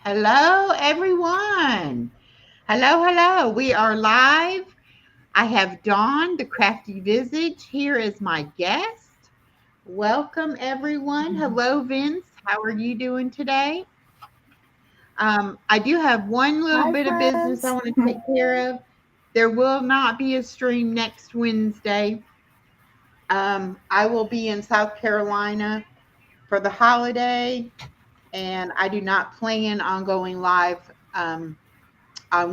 Hello, everyone. Hello, hello. We are live. I have Dawn, the Crafty Visage, here as my guest. Welcome, everyone. Hello, Vince. How are you doing today? I do have one little Hi, bit of business I friends. want to take care of. There will not be a stream next Wednesday. I will be in South Carolina for the holiday, and I do not plan on going live on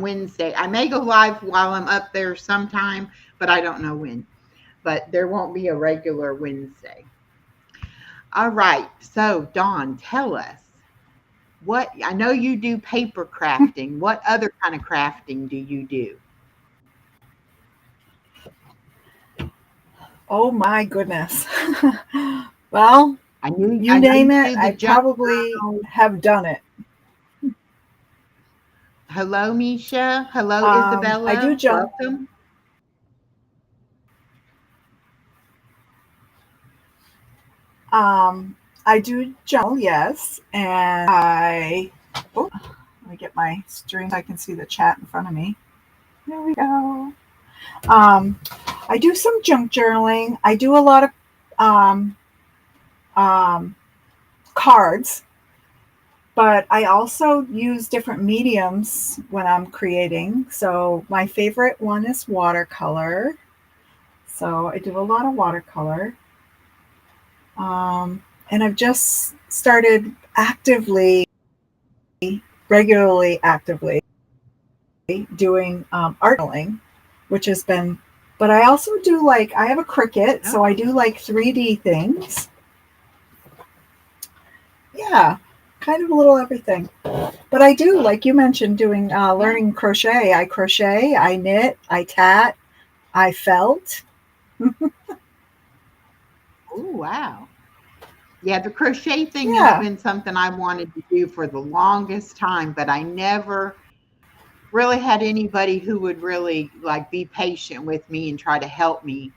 Wednesday. I may go live while I'm up there sometime, but I don't know when. But there won't be a regular Wednesday. All right. So, Dawn, tell us what I know you do paper crafting. What other kind of crafting do you do? Oh my goodness. Well, I you know name you it, do the I junk probably journal. have done it. Hello, Misha. Hello, I do Isabella. junk. Welcome. I do journal, yes, and let me get my stream so I can see the chat in front of me. There we go. Um, I do some junk journaling. I do a lot of um, um, cards, but I also use different mediums when I'm creating. So my favorite one is watercolor. So I do a lot of watercolor. And I've just started regularly actively doing art journaling, which has been, but I also do I have a Cricut, so Oh, I do like 3D things. Yeah, kind of a little everything. But I do, like you mentioned, doing yeah. learning crochet. I crochet, I knit, I tat, I felt. Oh, wow. Yeah, the crochet thing has Yeah. been something I wanted to do for the longest time, but I never really had anybody who would really like be patient with me and try to help me.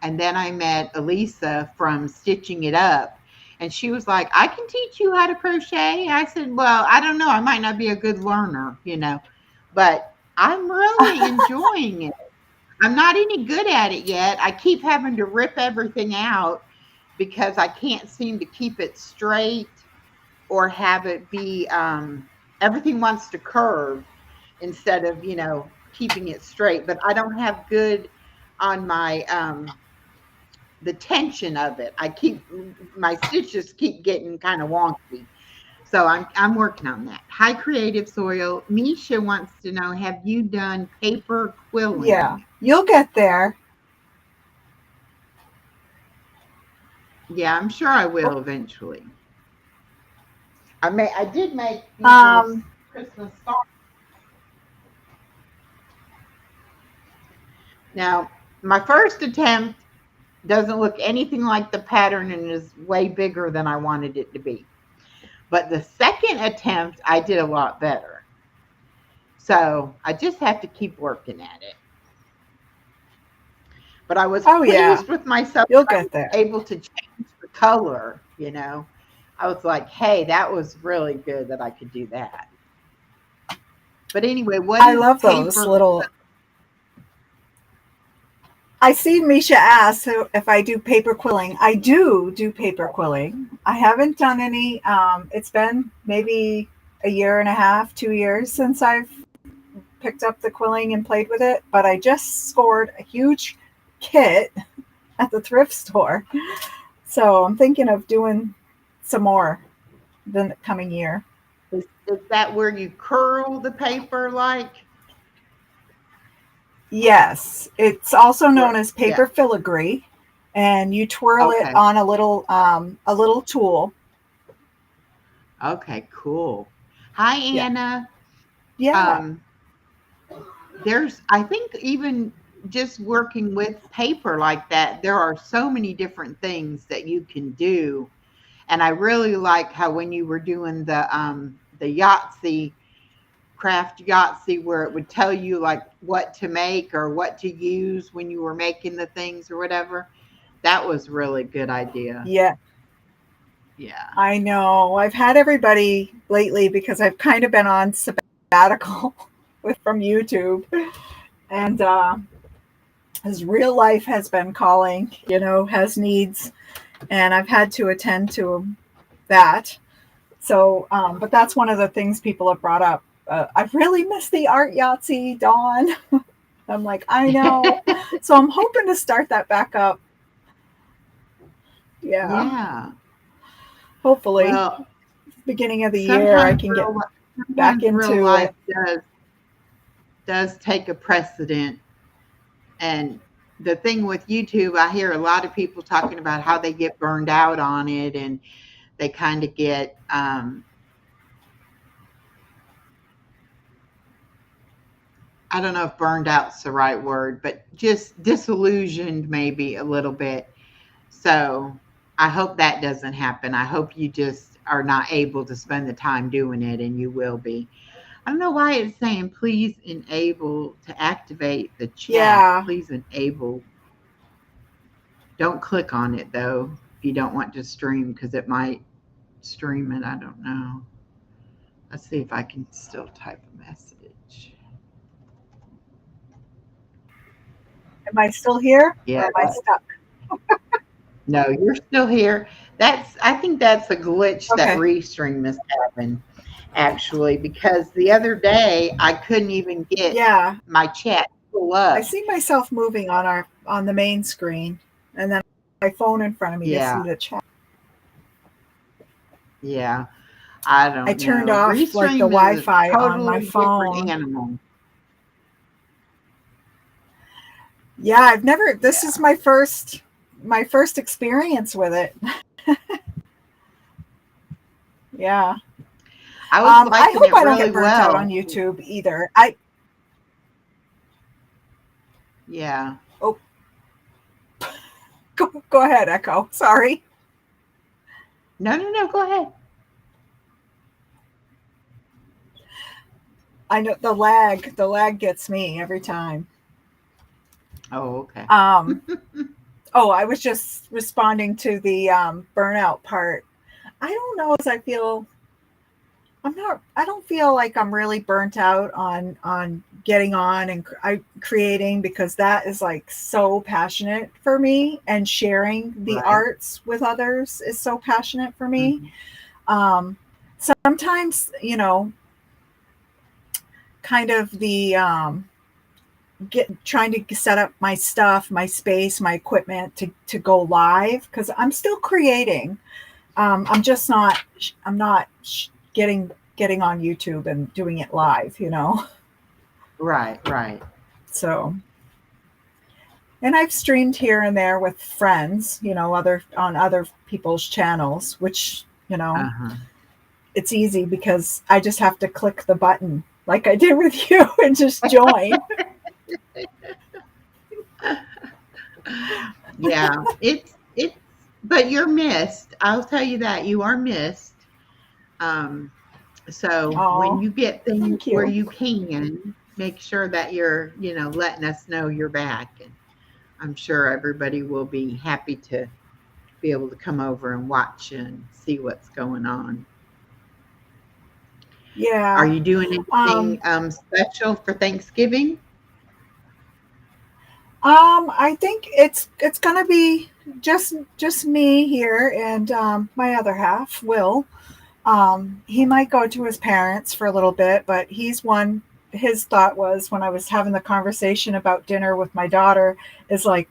And then I met Elisa from Stitching It Up, and she was like, I can teach you how to crochet. I said, well, I don't know. I might not be a good learner, but I'm really enjoying it. I'm not any good at it yet. I keep having to rip everything out because I can't seem to keep it straight or have it be everything wants to curve instead of keeping it straight, but I don't have good on my the tension of it. I keep my stitches keep getting kind of wonky, so I'm working on that. Hi, Creative Soil. Misha wants to know, have you done paper Yeah. quilling? You'll get there. Yeah, I'm sure I will Oh, eventually. I did make these little Um, Christmas stars. Now, my first attempt doesn't look anything like the pattern and is way bigger than I wanted it to be. But the second attempt, I did a lot better. So I just have to keep working at it. But I was oh, yeah. pleased with myself You'll that I get was there. able to change the color. I was like, hey, that was really good that I could do that. But anyway, what I is love those paper? little. I see Misha ask if I do paper quilling. I do paper quilling. I haven't done any. It's been maybe a year and a half, 2 years since I've picked up the quilling and played with it, but I just scored a huge kit at the thrift store. So I'm thinking of doing some more the coming year. Is that where you curl the paper like? Yes, it's also known Where? as Yeah. paper filigree, and you twirl it Okay. on a little tool. Okay. Cool. Hi, Yeah, Anna. yeah, Um, I think even just working with paper like that, there are so many different things that you can do. And I really like how when you were doing the Yahtzee craft Yahtzee, where it would tell you like what to make or what to use when you were making the things or whatever. That was really good idea. yeah. Yeah. I know. I've had everybody lately because I've kind of been on sabbatical from YouTube, and as real life has been calling, has needs, and I've had to attend to that. So, but that's one of the things people have brought up. I really miss the art Yahtzee, Dawn. I'm like, I know. So I'm hoping to start that back up. Yeah. Yeah. Hopefully, Well, beginning of the year, I sometimes can get back sometimes real into life it. does take a precedent. And the thing with YouTube, I hear a lot of people talking about how they get burned out on it, and they kind of get I don't know if burned out's the right word, but just disillusioned maybe a little bit. So I hope that doesn't happen. I hope you just are not able to spend the time doing it, and you will be. I don't know why it's saying please enable to activate the chat. Yeah. Please enable. Don't click on it though if you don't want to stream, because it might stream it. I don't know. Let's see if I can still type a message. Am I still here or Yeah, am I stuck? no, you're still here. I think that's a glitch that Okay. Restream is having, actually, because the other day I couldn't even get Yeah. my chat to pull I up. see myself moving on the main screen, and then my phone in front of me to see Yeah, the chat. yeah. I I don't turned know. off like the Restream is a Wi-Fi on my totally different phone. animal. Yeah, I've never. This Yeah. is my first experience with it. Yeah. I was I liking hope it I don't really get burnt out on well. YouTube either. Yeah. Oh, go ahead, Echo. Sorry. No, no, no. Go ahead. I know the lag. The lag gets me every time. Oh, okay. Oh, I was just responding to the burnout part. I don't know as I feel I don't feel like I'm really burnt out on getting on and creating, because that is like so passionate for me, and sharing the Right. arts with others is so passionate for me. Mhm. Um, Sometimes, kind of the trying to set up my stuff, my space, my equipment to go live, because I'm still creating. I'm just not. I'm not getting on YouTube and doing it live. Right, right. So, and I've streamed here and there with friends, other people's channels, which Uh-huh. it's easy because I just have to click the button like I did with you and just join. Yeah, it's but you're missed. I'll tell you that you are missed. Um, so when Oh, you get things thank where you. you can, make sure that you're, letting us know you're back. And I'm sure everybody will be happy to be able to come over and watch and see what's going on. Are Yeah. you doing anything Um, special for Thanksgiving? I think it's gonna be just me here, and my other half, Will. He might go to his parents for a little bit, but his thought was, when I was having the conversation about dinner with my daughter, is like,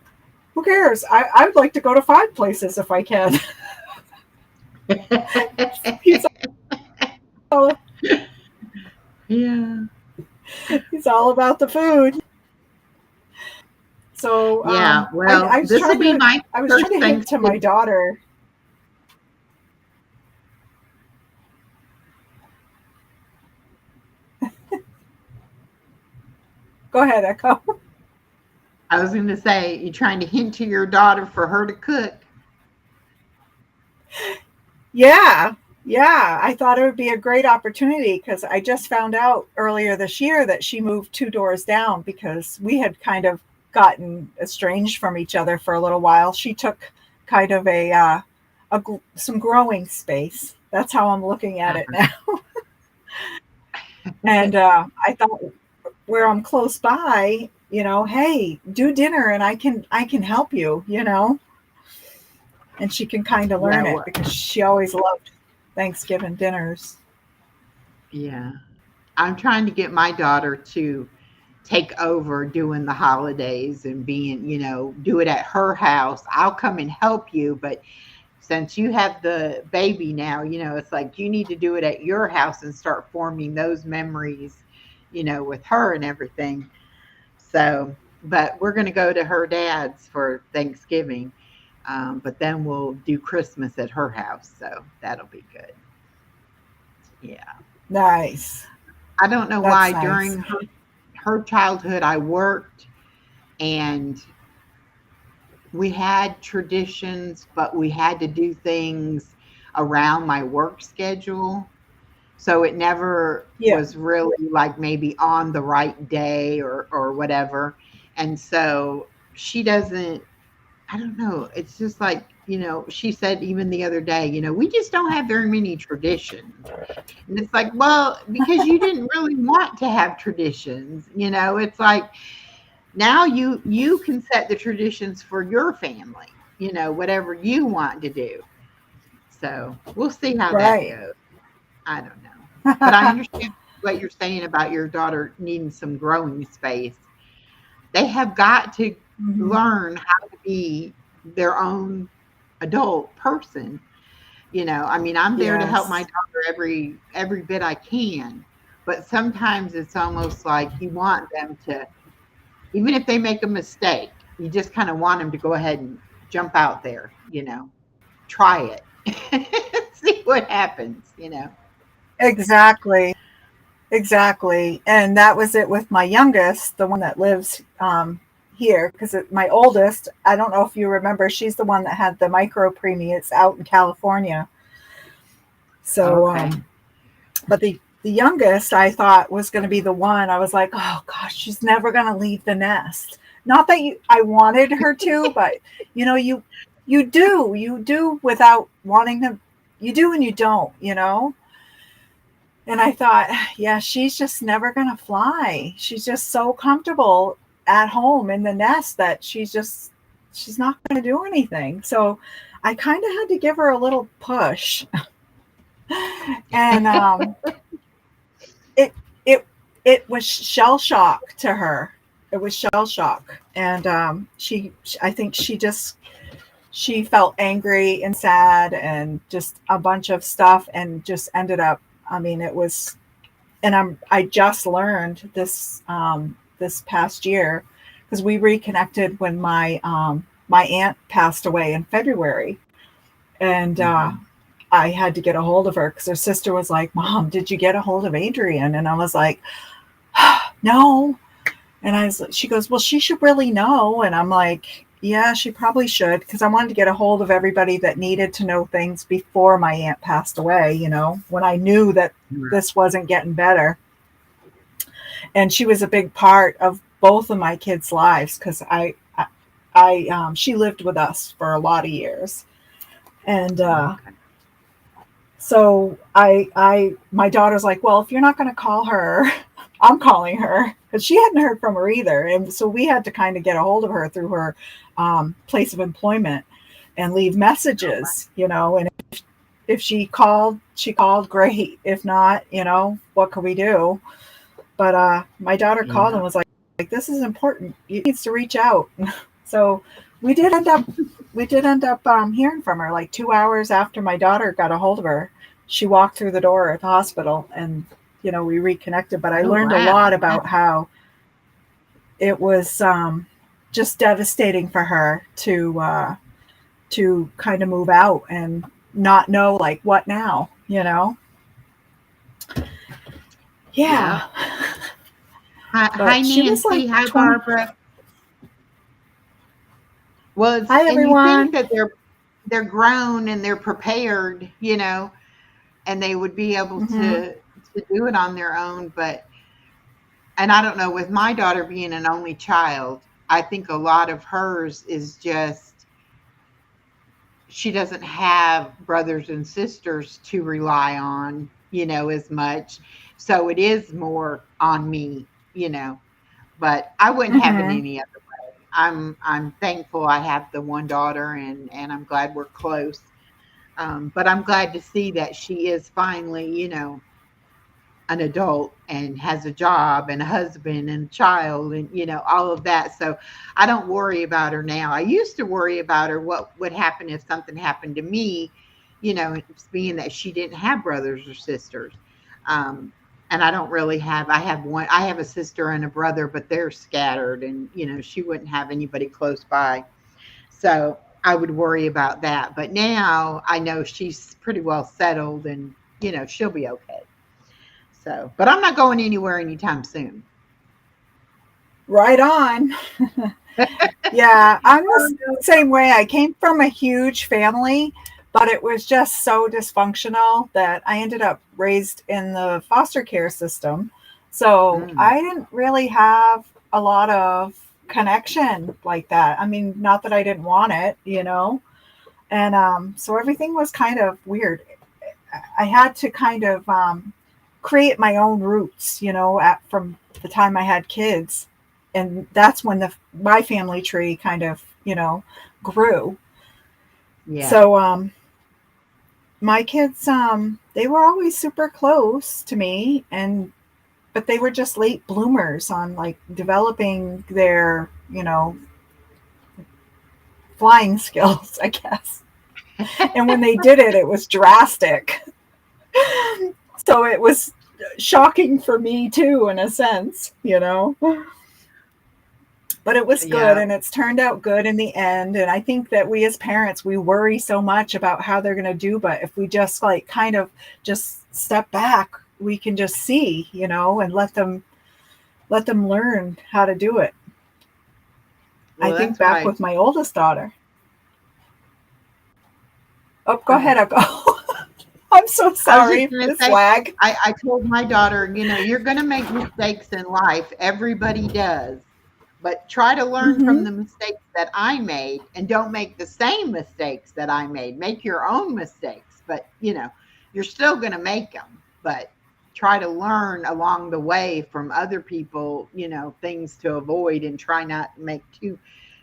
who cares? I would like to go to 5 places if I can. he's all Yeah. he's all about the food. So Yeah. Well, this will be my I was trying first to hint to my Thanksgiving. daughter. Go ahead, Echo. I was going to say, you're trying to hint to your daughter for her to cook. Yeah, yeah. I thought it would be a great opportunity, because I just found out earlier this year that she moved 2 doors down, because we had kind of gotten estranged from each other for a little while. She took kind of a some growing space. That's how I'm looking at it now. And I thought, where I'm close by, hey, do dinner and I can help you, and she can kind of Yeah, learn it because she always loved Thanksgiving dinners. yeah. I'm trying to get my daughter to take over doing the holidays and being, do it at her house. I'll come and help you, but since you have the baby now, it's like you need to do it at your house and start forming those memories, with her and everything. So, but we're going to go to her dad's for Thanksgiving. But then we'll do Christmas at her house. So that'll be good. Yeah. Nice. I don't know That's why nice. during her childhood I worked and we had traditions, but we had to do things around my work schedule. So it never Yeah. was really like maybe on the right day or whatever. And so she doesn't, I don't know. It's just like, she said even the other day, we just don't have very many traditions. And it's like, well, because you didn't really want to have traditions, it's like now you can set the traditions for your family, whatever you want to do. So we'll see how that Right. goes. I don't know. But I understand what you're saying about your daughter needing some growing space. They have got to Mhm. learn how to be their own adult person. I mean, I'm there to help my Yes. daughter every bit I can, but sometimes it's almost like you want them to, even if they make a mistake, you just kind of want them to go ahead and jump out there, try it, see what happens. Exactly. Exactly. And that was it with my youngest, the one that lives here, because my oldest, I don't know if you remember, she's the one that had the micro preemie. It's out in California. So, Okay. but the youngest I thought was going to be the one. I was like, oh gosh, she's never going to leave the nest. Not that I wanted her to, but you do without wanting to. You do and you don't. And I thought, yeah, she's just never going to fly. She's just so comfortable at home in the nest that she's not going to do anything. So I kind of had to give her a little push. And it it it was shell shock to her. It was shell shock. And I think she felt angry and sad and just a bunch of stuff and just ended up, I mean, it was, and I just learned this past year because we reconnected when my aunt passed away in February, and Mhm. I had to get a hold of her because her sister was like, "Mom, did you get a hold of Adrian?" And I was like, "No." And she goes, "Well, she should really know." And I'm like, "Yeah, she probably should," because I wanted to get a hold of everybody that needed to know things before my aunt passed away. When I knew that this wasn't getting better. And she was a big part of both of my kids' lives because she lived with us for a lot of years, and Okay. so my daughter's like, well, if you're not going to call her, I'm calling her because she hadn't heard from her either, and so we had to kind of get a hold of her through her place of employment and leave Oh, wow. messages, and if she called, great. If not, what can we do? But my daughter called Yeah. and was like, this is important. You needs to reach out. So we did end up hearing from her like 2 hours after my daughter got a hold of her. She walked through the door at the hospital, and we reconnected. But I Oh, learned a wow. lot about how it was just devastating for her to kind of move out and not know like what now. Yep. Yeah. Hi, But she was like Nancy. Hi, 20. Barbara. Well, Hi and you think everyone. that they're grown and they're prepared, and they would be able Hmm. to do it on their own. But and I don't know, with my daughter being an only child, I think a lot of hers is just she doesn't have brothers and sisters to rely on, as much. So it is more on me, but I wouldn't have it Mm-hmm. any other way. I'm thankful I have the one daughter, and I'm glad we're close. But I'm glad to see that she is finally, an adult and has a job and a husband and a child and all of that. So I don't worry about her now. I used to worry about her what would happen if something happened to me, being that she didn't have brothers or sisters. um, and I don't really have. I have a sister and a brother, but they're scattered, and she wouldn't have anybody close by. So I would worry about that. But now I know she's pretty well settled, and she'll be okay. So, but I'm not going anywhere anytime soon. Right on. Yeah, I'm the same way. I came from a huge family, but it was just so dysfunctional that I ended up raised in the foster care system. So Mm, I didn't really have a lot of connection like that. I mean, not that I didn't want it, And so everything was kind of weird. I had to kind of create my own roots, from the time I had kids, and that's when the my family tree kind of, grew. yeah. So my kids, they were always super close to me, and but they were just late bloomers on like developing their, flying skills, I guess. And when they did it, it was drastic. So it was shocking for me too, in a sense, But it was good, Yeah. and it's turned out good in the end. And I think that we as parents, we worry so much about how they're going to do, but if we just like kind of just step back, we can just see, and let them learn how to do it. I Well, think that's what back I with my oldest daughter. Oh, go go ahead, ahead. Echo. I'm so I was just sorry for going to this say, lag. I told my daughter, you're going to make mistakes in life. Everybody does. But try to learn from Mm-hmm. the mistakes that I made and don't make the same mistakes that I made. Make your own mistakes, but you're still going to make them. But try to learn along the way from other people, things to avoid, and try not to make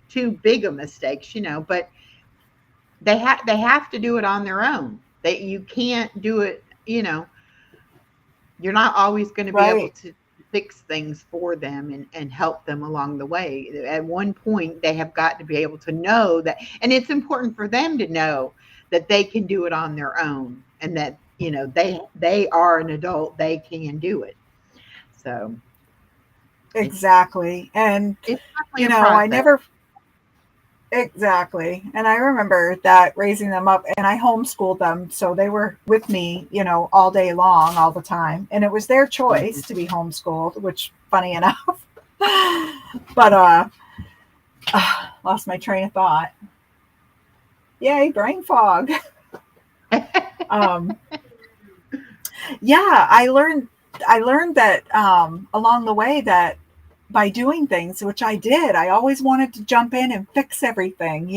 too big of mistakes, but they have to do it on their own. That you can't do it, you're not always going to be able Right. to fix things for them and help them along the way. At one point, they have got to be able to know that, and it's important for them to know that they can do it on their own, and that they are an adult, they can do it. So it's Exactly. And, it's definitely a I process. never. Exactly. And I remember that raising them up, and I homeschooled them. So they were with me, all day long, all the time. And it was their choice Mhm. to be homeschooled, which, funny enough. But lost my train of thought. Yay, brain fog. Um, yeah, I learned that along the way that by doing things, which I did, I always wanted to jump in and fix everything,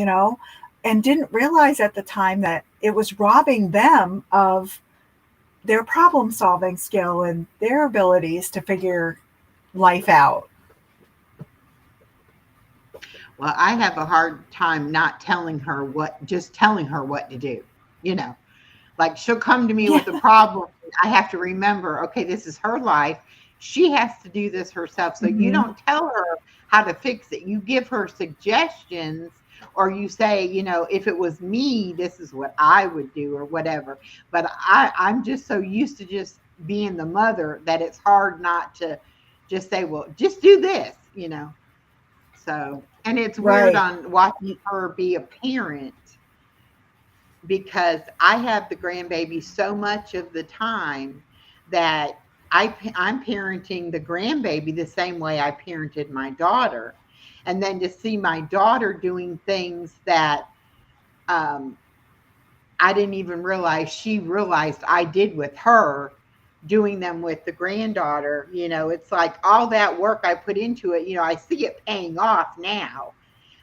and didn't realize at the time that it was robbing them of their problem solving skill and their abilities to figure life out. Well, I have a hard time not telling her just telling her what to do. You know, Like she'll come to me Yeah, with a problem. I have to remember, okay, this is her life. She has to do this herself. So you hmm, don't tell her how to fix it. You give her suggestions, or you say, if it was me, this is what I would do or whatever. But I'm just so used to just being the mother that it's hard not to just say, well, just do this. So, and it's weird right. on watching her be a parent because I have the grandbaby so much of the time that I'm parenting the grandbaby the same way I parented my daughter. And then to see my daughter doing things that um, I didn't even realize she realized I did with her, doing them with the granddaughter, it's like all that work I put into it, I see it paying off now.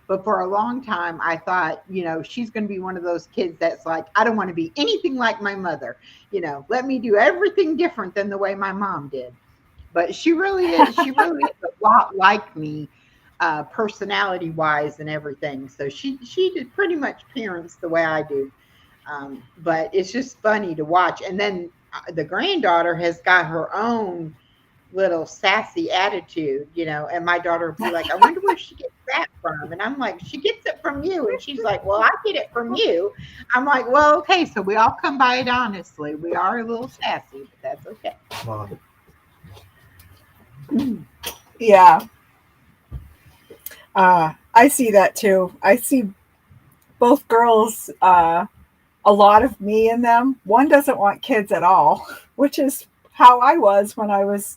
But for a long time, I thought, she's going to be one of those kids that's like, I don't want to be anything like my mother. Let me do everything different than the way my mom did. But she really is. She really is a lot like me, personality wise and everything. So she did pretty much parents the way I do. But it's just funny to watch. And then the granddaughter has got her own little sassy attitude, and my daughter will be like, I wonder where she gets that from. And I'm like, she gets it from you. And she's like, well, I get it from you. I'm like, well, okay, so we all come by it honestly. We are a little sassy, but that's okay. Mom. Yeah. I see that too. I see both girls, a lot of me in them. One doesn't want kids at all, which is how I was when I was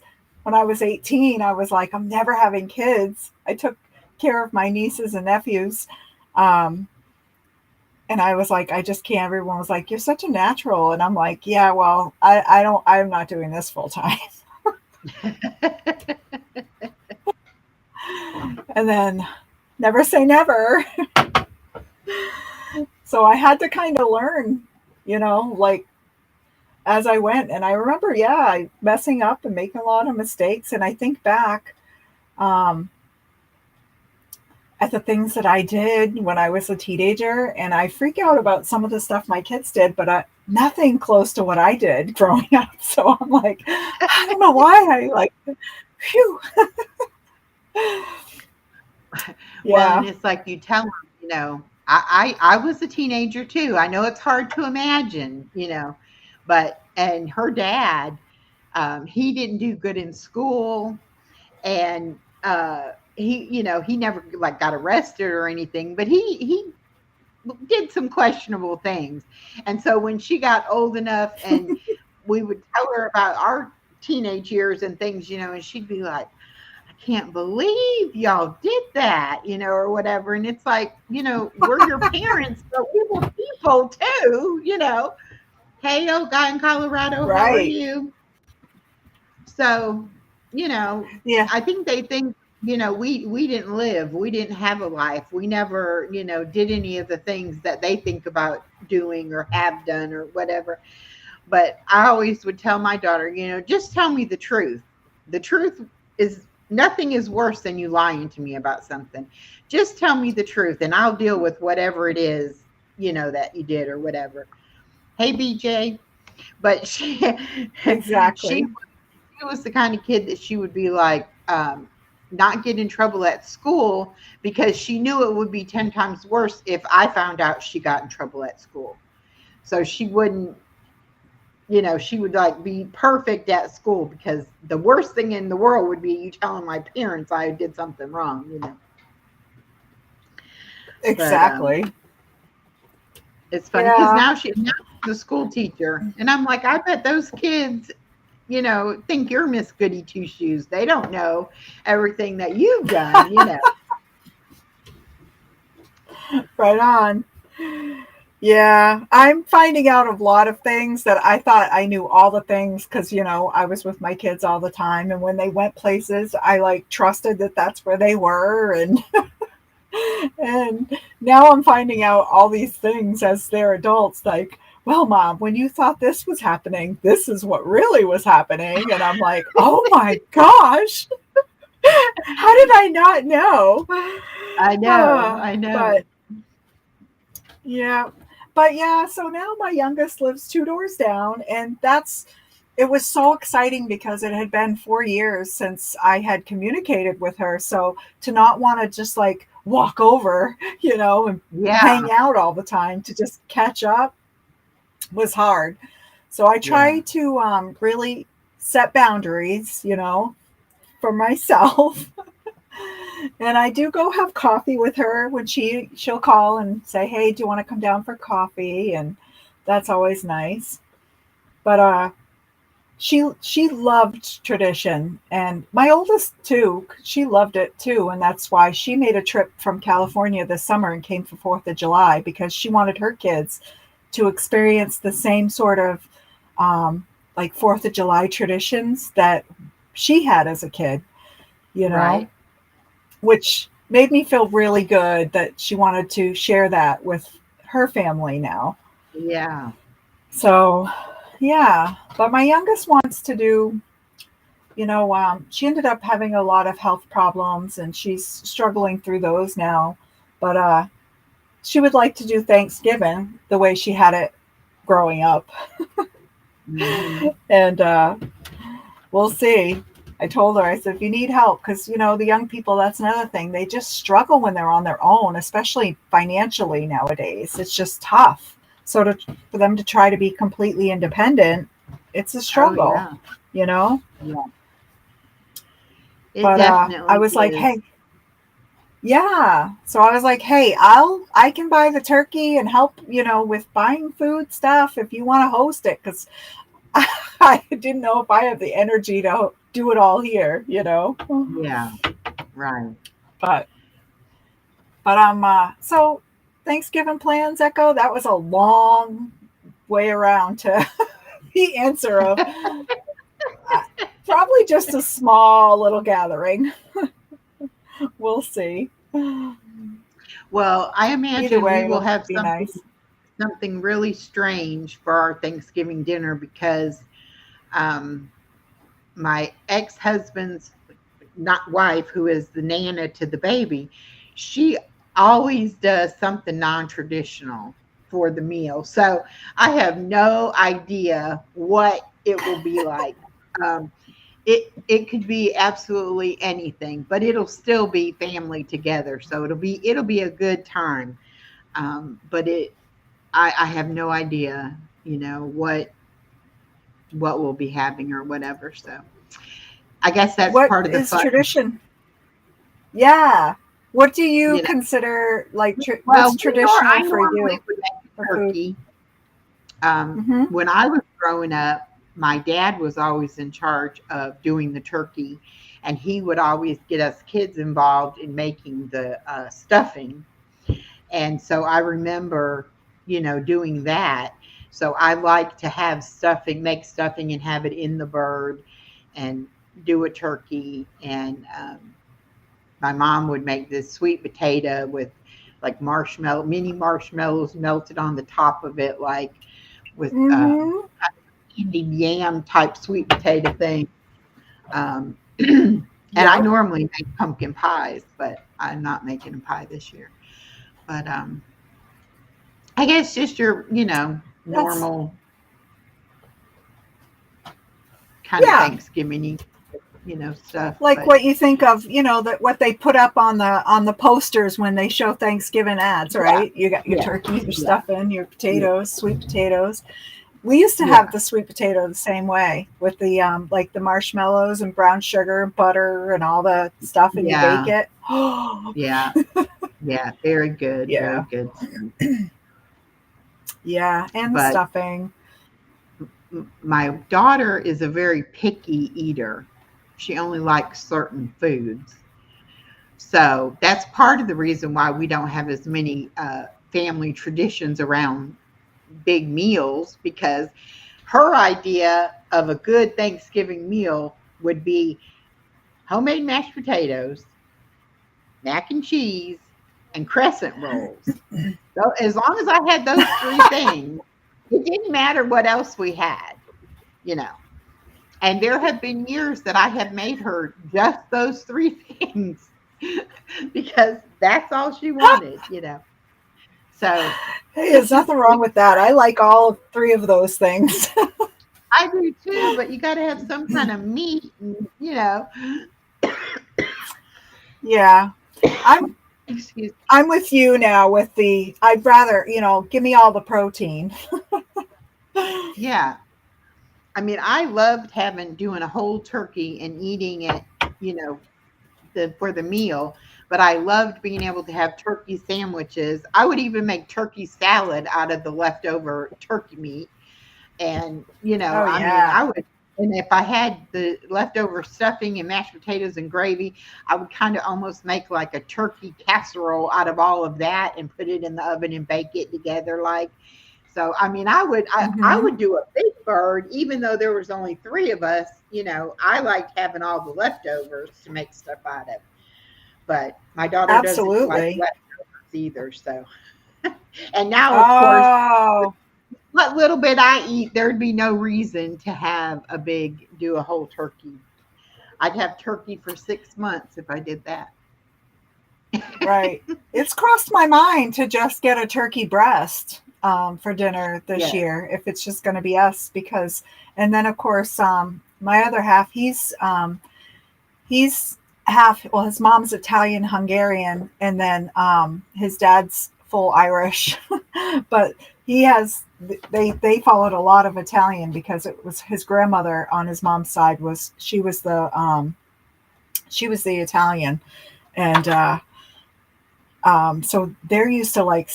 18. I was like, I'm never having kids. I took care of my nieces and nephews. And I was like, I just can't. Everyone was like, you're such a natural. And I'm like, yeah, well, I'm not doing this full time. And then never say never. So I had to kind of learn, like as I went. And I remember, messing up and making a lot of mistakes. And I think back at the things that I did when I was a teenager, and I freak out about some of the stuff my kids did, but nothing close to what I did growing up. So I'm like, I don't know why I like, phew. Well, and it's like you tell them, I was a teenager too. I know it's hard to imagine, and her dad, he didn't do good in school, and he never like got arrested or anything, but he did some questionable things. And so when she got old enough and we would tell her about our teenage years and things, and she'd be like, I can't believe y'all did that, or whatever. And it's like, we're your parents, but we were people too, Hey, old guy in Colorado, Right. How are you? So, Yeah. I think they think, we didn't live, we didn't have a life. We never, did any of the things that they think about doing or have done or whatever. But I always would tell my daughter, just tell me the truth. The truth is nothing is worse than you lying to me about something. Just tell me the truth and I'll deal with whatever it is, that you did or whatever. Hey, BJ. But Exactly. she was the kind of kid that she would be like, not get in trouble at school because she knew it would be 10 times worse if I found out she got in trouble at school. So she wouldn't, she would like be perfect at school because the worst thing in the world would be you telling my parents I did something wrong, Exactly. But, it's funny because now she's a school teacher, and I'm like, I bet those kids, think you're Miss Goody Two Shoes. They don't know everything that you've done, Right on. Yeah, I'm finding out a lot of things that I thought I knew all the things because, I was with my kids all the time. And when they went places, I like trusted that that's where they were. And and now I'm finding out all these things as they're adults, like, well, Mom, when you thought this was happening, this is what really was happening. And I'm like, oh my gosh, how did I not know? I know. But yeah. But yeah, so now my youngest lives 2 doors down, and it was so exciting because it had been 4 years since I had communicated with her. So to not want to just like walk over, and hang out all the time to just catch up was hard. So I try to really set boundaries, for myself. And I do go have coffee with her when she'll call and say, hey, do you want to come down for coffee? And that's always nice. But she loved tradition, and my oldest too, she loved it too. And that's why she made a trip from California this summer and came for 4th of July because she wanted her kids to experience the same sort of like 4th of July traditions that she had as a kid, Right. which made me feel really good that she wanted to share that with her family now. Yeah. So, yeah. But my youngest wants to do, she ended up having a lot of health problems and she's struggling through those now. But she would like to do Thanksgiving the way she had it growing up. Hmm. And we'll see. I told her, I said, if you need help, because, the young people, that's another thing. They just struggle when they're on their own, especially financially nowadays. It's just tough. So for them to try to be completely independent, it's a Oh struggle, yeah. you know? Yeah. It But I definitely was like, is. hey, yeah. So I was like, hey, I can buy the turkey and help, with buying food stuff if you want to host it, because I didn't know if I have the energy to do it all here. Yeah. Right. But so Thanksgiving plans, Echo. That was a long way around to the answer of probably just a small little gathering. We'll see. Well, I Either imagine we way, will it'll have be nice. something really strange for our Thanksgiving dinner because um, my ex-husband's not wife, who is the nana to the baby, she always does something non-traditional for the meal. So I have no idea what it will be like. Um, it could be absolutely anything, but it'll still be family together. So it'll be a good time. But I have no idea, what we'll be having or whatever. So I guess that's What part of the is fun, tradition? Yeah. What do you you know. consider like Well, what's traditional I for normally you would make for a food? turkey. Mm-hmm. When I was growing up, my dad was always in charge of doing the turkey, and he would always get us kids involved in making the stuffing. And so I remember, doing that. So I like to have stuffing, make stuffing, and have it in the bird, and do a turkey. And my mom would make this sweet potato with like mini marshmallows melted on the top of it, like with Mm-hmm. candied yam type sweet potato thing. And I Yep. normally make pumpkin pies, but I'm not making a pie this year. But I guess just your, That's normal kind of yeah. Thanksgiving, stuff. Like But what you think of, that what they put up on the posters when they show Thanksgiving ads, yeah, right? You got your yeah, turkeys, your yeah, stuffing, your yeah, potatoes, sweet potatoes. We used to have yeah, the sweet potato the same way with the like the marshmallows and brown sugar and butter and all the stuff, and you bake yeah, it. yeah, yeah. Very good, very Yeah, good. yeah, and the But stuffing. my daughter is a very picky eater. She only likes certain foods. So that's part of the reason why we don't have as many family traditions around big meals, because her idea of a good Thanksgiving meal would be homemade mashed potatoes, mac and cheese, and crescent rolls. So as long as I had those three things, it didn't matter what else we had, you know. And there have been years that I have made her just those three things because that's all she wanted. So Hey, there's it's just, nothing wrong with that. I like all three of those things. I do too, but you got to have some kind of meat, and. Yeah, I'm Excuse. I'm with you now with the I'd rather, give me all the protein. Yeah. I mean, I loved doing a whole turkey and eating it, you know, for the meal, but I loved being able to have turkey sandwiches. I would even make turkey salad out of the leftover turkey meat. And, Oh I mean, yeah. and if I had the leftover stuffing and mashed potatoes and gravy, I would kind of almost make like a turkey casserole out of all of that and put it in the oven and bake it together. Like, so, I mean, I Hmm. would do a big bird, even though there was only three of us. I liked having all the leftovers to make stuff out of. but my daughter doesn't like Absolutely. leftovers either. So, and now, of course, Oh, what little bit I eat, there'd be no reason to have do a whole turkey. I'd have turkey for 6 months if I did that. right. It's crossed my mind to just get a turkey breast for dinner this Yes. year, if it's just going to be us, because, and then of course, my other half, he's half, well, his mom's Italian Hungarian, and then his dad's full Irish. But he has, they followed a lot of Italian because it was his grandmother on his mom's side, was she was the Italian. And so they're used to like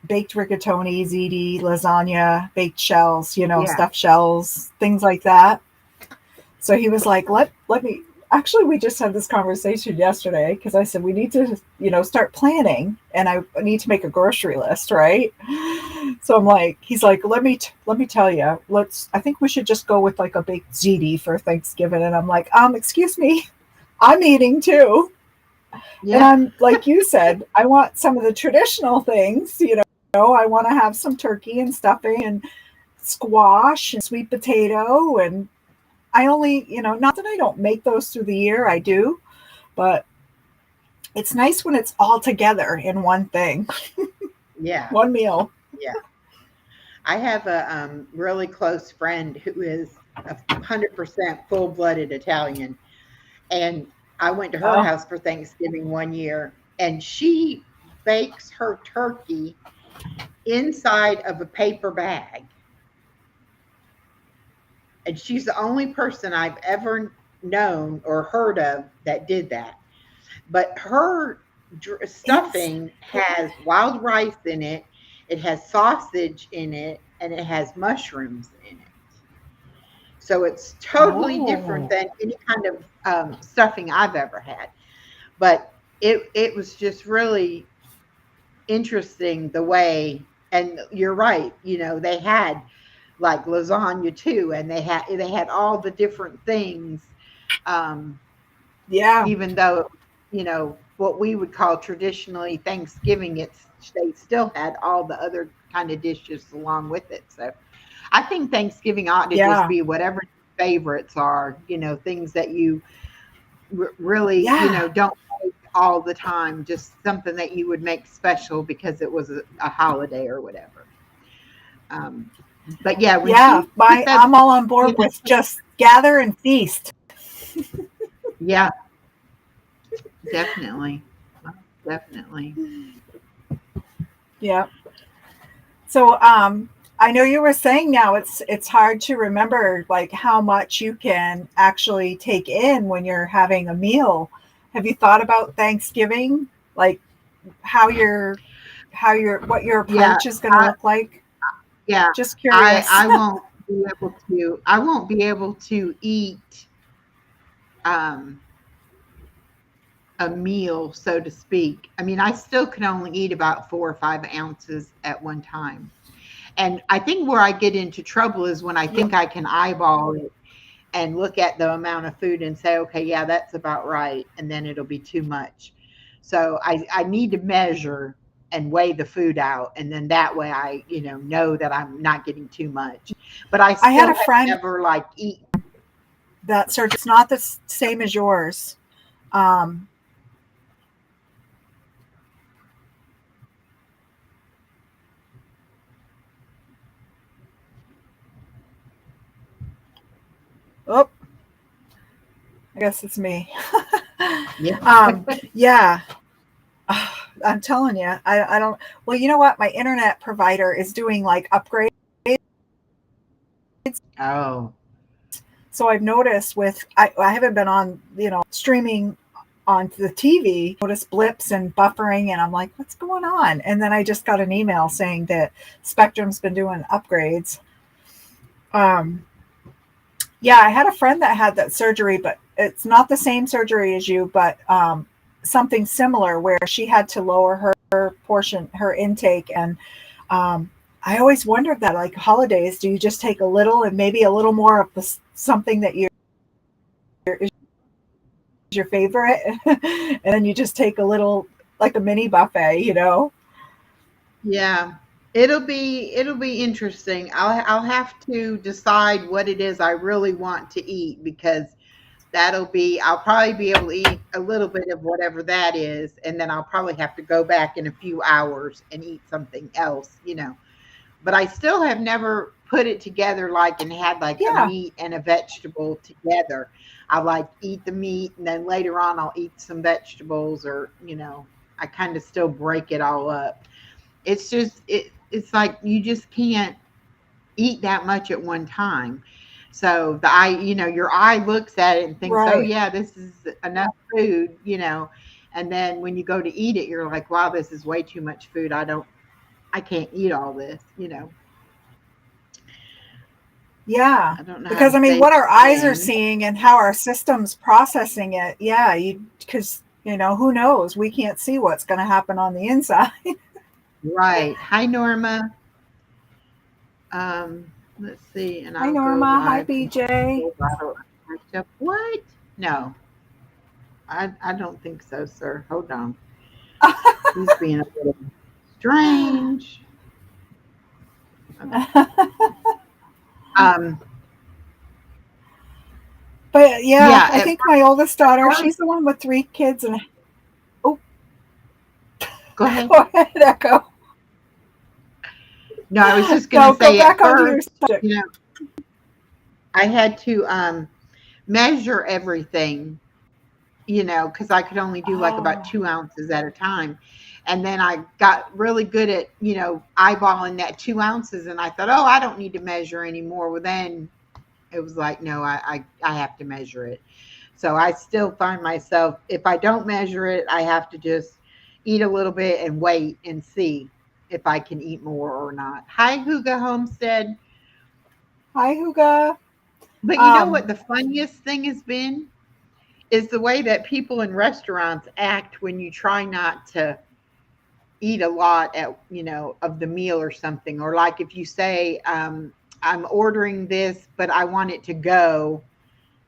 baked rigatoni, ziti, lasagna, baked shells, Yeah. stuffed shells, things like that. So he was like, let me. Actually, we just had this conversation yesterday because I said we need to, start planning, and I need to make a grocery list, right? So I'm like, he's like, let me tell you, I think we should just go with like a baked ziti for Thanksgiving, and I'm like, excuse me, I'm eating too. And Yeah. I'm like you said, I want some of the traditional things, I want to have some turkey and stuffing and squash and sweet potato. And I only, not that I don't make those through the year, I do, but it's nice when it's all together in one thing, Yeah. one meal. Yeah. I have a really close friend who is 100% full blooded Italian. And I went to her Oh, house for Thanksgiving one year, and she bakes her turkey inside of a paper bag. And she's the only person I've ever known or heard of that did that. But her it's, stuffing has wild rice in it, it has sausage in it, and it has mushrooms in it. So it's totally different oh, than any kind of stuffing I've ever had. But it was just really interesting the way, and you're right, they had like lasagna too, and they had all the different things, um, yeah, even though what we would call traditionally Thanksgiving, they still had all the other kind of dishes along with it. So I think Thanksgiving ought to just yeah, be whatever your favorites are, things that you really, yeah, don't make all the time, just something that you would make special because it was a holiday or whatever. Um, but yeah, when yeah. she put that, I'm all on board you with know, just gather and feast. yeah, definitely, definitely. Yeah. So, I know you were saying now it's hard to remember like how much you can actually take in when you're having a meal. Have you thought about Thanksgiving? Like how your what your Yeah, approach is going to I, look like? yeah, Just I curious. I won't be able to. I won't be able to eat um, a meal, so to speak. I mean, I still can only eat about 4 or 5 ounces at one time. And I think where I get into trouble is when I Yeah. think I can eyeball it and look at the amount of food and say, okay, yeah, that's about right. And then it'll be too much. So I need to measure and weigh the food out. And then that way I, know that I'm not getting too much. But I I had still a have friend never like eaten. that search it's not the same as yours. Um oh, I guess it's me. Yeah. um yeah. I'm telling you, I don't. Well, you know what? My internet provider is doing like upgrades. Oh, So I've noticed I haven't been on, streaming on the TV, notice blips and buffering, and I'm like, what's going on? And then I just got an email saying that Spectrum's been doing upgrades. Um, yeah, I had a friend that had that surgery, but it's not the same surgery as you, but something similar where she had to lower her intake. And um, I always wondered that, like holidays, do you just take a little and maybe a little more of something that you're your favorite, and then you just take a little, like a mini buffet, you know? Yeah. It'll be interesting. I'll have to decide what it is I really want to eat because I'll probably be able to eat a little bit of whatever that is, and then I'll probably have to go back in a few hours and eat something else. But I still have never put it together like and had like a Yeah. meat and a vegetable together. I like eat the meat and then later on I'll eat some vegetables or I kind of still break it all up. It's like you just can't eat that much at one time. So your eye looks at it and thinks, "Oh Right. yeah, this is enough food." And then when you go to eat it, you're like, "Wow, this is way too much food. I can't eat all this." Yeah. I don't know how Because to I mean, say what our that eyes are again. seeing and how our system's processing it. Yeah. Because, who knows? We can't see what's going to happen on the inside. Right. Hi, Norma. Let's see, and Hi, I'll go Norma. Hi, live from BJ. full bottle. What? No, I don't think so, sir. Hold on. He's being a little strange. Okay. Um, But yeah, yeah, I think my oldest daughter, first, she's the one with 3 kids. And oh, go ahead. go ahead, Echo. No, I was just gonna No, go say at back onto your first, subject. you know, I had to measure everything, because I could only do like about Oh, 2 ounces at a time. And then I got really good at eyeballing that 2 ounces. And I thought, oh, I don't need to measure anymore. Well, then it was like, no, I have to measure it. So I still find myself, if I don't measure it, I have to just eat a little bit and wait and see if I can eat more or not. Hi, Huga Homestead. hi, Huga. But you know Um, what the funniest thing has been? Is the way that people in restaurants act when you try not to eat a lot of the meal or something. Or like if you say, I'm ordering this, but I want it to go,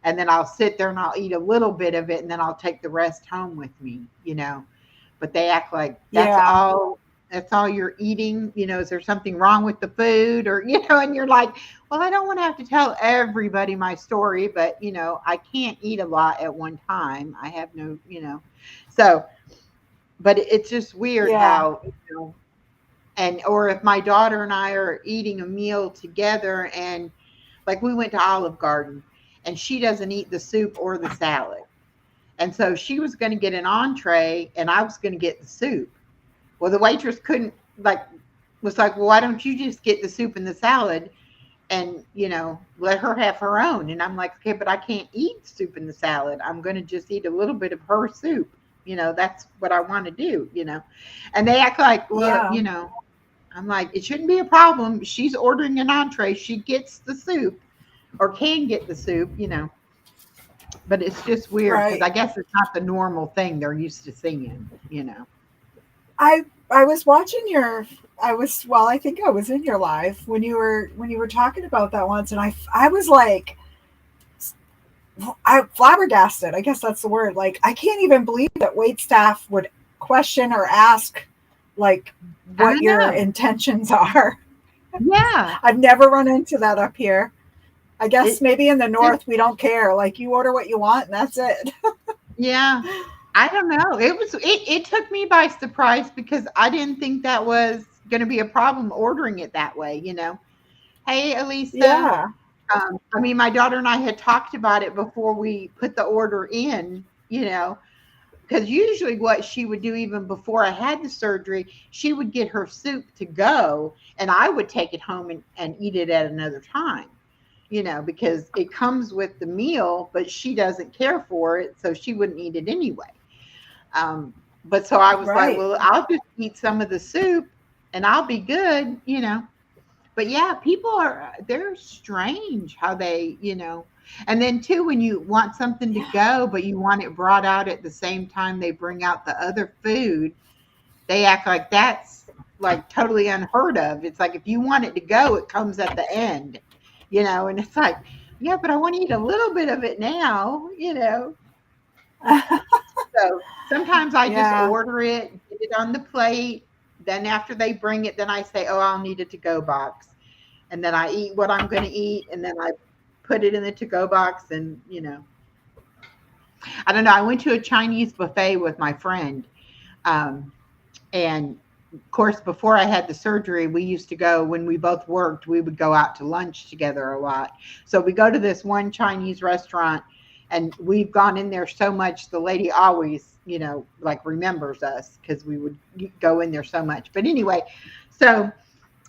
and then I'll sit there and I'll eat a little bit of it and then I'll take the rest home with me. But they act like yeah, that's all you're eating. Is there something wrong with the food or and you're like, well, I don't want to have to tell everybody my story, but I can't eat a lot at one time. I have no. So, but it's just weird yeah. how and or if my daughter and I are eating a meal together and like we went to Olive Garden and she doesn't eat the soup or the salad. And so she was going to get an entree and I was going to get the soup. Well, the waitress couldn't like was like, "Well, why don't you just get the soup and the salad and let her have her own?" And I'm like, "Okay, but I can't eat soup and the salad. I'm going to just eat a little bit of her soup. That's what I want to do." And they act like, "Well, Yeah, I'm like, it shouldn't be a problem. She's ordering an entree. She gets the soup or can get the soup. But it's just weird because right. I guess it's not the normal thing they're used to seeing. I was watching your I think I was in your live when you were talking about that once, and I was like, I flabbergasted. I guess that's the word. Like, I can't even believe that wait staff would question or ask like I what your know. intentions are. Yeah. I've never run into that up here. I guess It maybe in the just north we don't care. Like, you order what you want and that's it. yeah. I don't know. It took me by surprise because I didn't think that was gonna be a problem ordering it that way. Hey, Elisa. Yeah. I mean, my daughter and I had talked about it before we put the order in, because usually what she would do even before I had the surgery, she would get her soup to go and I would take it home and eat it at another time, because it comes with the meal, but she doesn't care for it, so she wouldn't eat it anyway. But so I was like, Right. well, I'll just eat some of the soup and I'll be good. But yeah, people they're strange how they. And then too, when you want something to Yeah. go, but you want it brought out at the same time they bring out the other food, they act like that's like totally unheard of. It's like if you want it to go, it comes at the end, and it's like, yeah, but I want to eat a little bit of it now. So sometimes I just Yeah. order it, get it on the plate. Then after they bring it, then I say, "Oh, I'll need a to-go box," and then I eat what I'm going to eat, and then I put it in the to-go box, and I don't know. I went to a Chinese buffet with my friend, um, and of course, before I had the surgery, we used to go when we both worked. We would go out to lunch together a lot. So we go to this one Chinese restaurant, and we've gone in there so much. The lady always, like remembers us because we would go in there so much. But anyway, so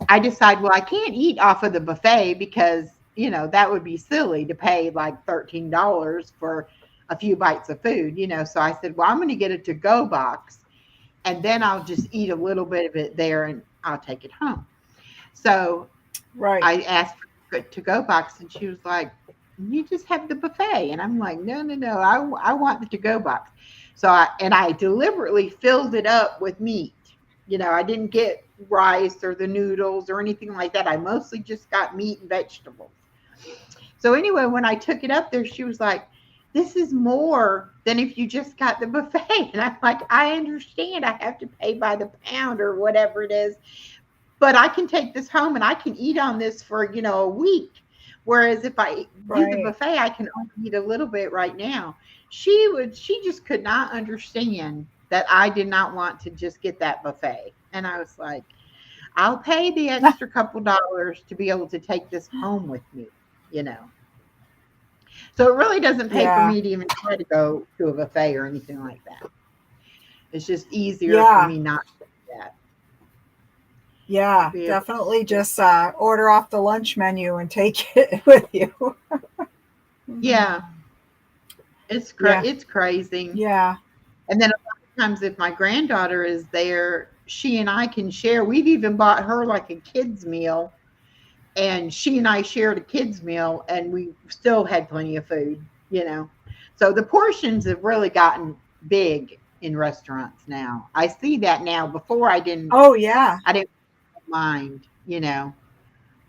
I decide, well, I can't eat off of the buffet because that would be silly to pay like $13 for a few bites of food. So I said, well, I'm going to get a to-go box, and then I'll just eat a little bit of it there and I'll take it home. So Right. I asked for a to-go box, and she was like, you just have the buffet. And I'm like, no, no, no, I want the to-go box. So I deliberately filled it up with meat. I didn't get rice or the noodles or anything like that. I mostly just got meat and vegetables. So anyway, when I took it up there, she was like, this is more than if you just got the buffet. And I'm like, I understand I have to pay by the pound or whatever it is, but I can take this home and I can eat on this for, a week. Whereas if I do the Right. buffet, I can only eat a little bit right now. She just could not understand that I did not want to just get that buffet. And I was like, I'll pay the extra couple dollars to be able to take this home with me, you know. So it really doesn't pay for Yeah. me to even try to go to a buffet or anything like that. It's just easier for Yeah. me not to do that. Yeah. Be able Definitely just order off the lunch menu and take it with you. Yeah, Yeah. it's crazy. Yeah. And then a lot of times if my granddaughter is there, she and I can share. We've even bought her like a kids meal, and she and I shared a kids meal, and we still had plenty of food. So the portions have really gotten big in restaurants now. I see that now. Before Oh, yeah. I didn't mind.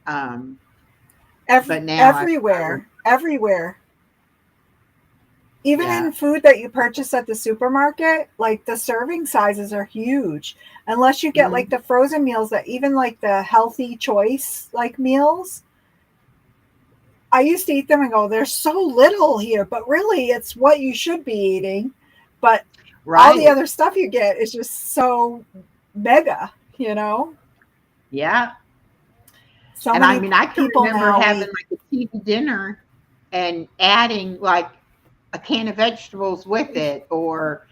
Um, but now I really, Everywhere. Everywhere. Even yeah. in food that you purchase at the supermarket, like the serving sizes are huge. Unless you get like Mhm. the frozen meals that even like the healthy choice like meals, I used to eat them and go, there's so little here, but really it's what you should be eating. But all the Right. other stuff you get is just so mega, you know? Yeah. So And I many mean, I can people remember now having eat. like a TV dinner and adding like a can of vegetables with it, or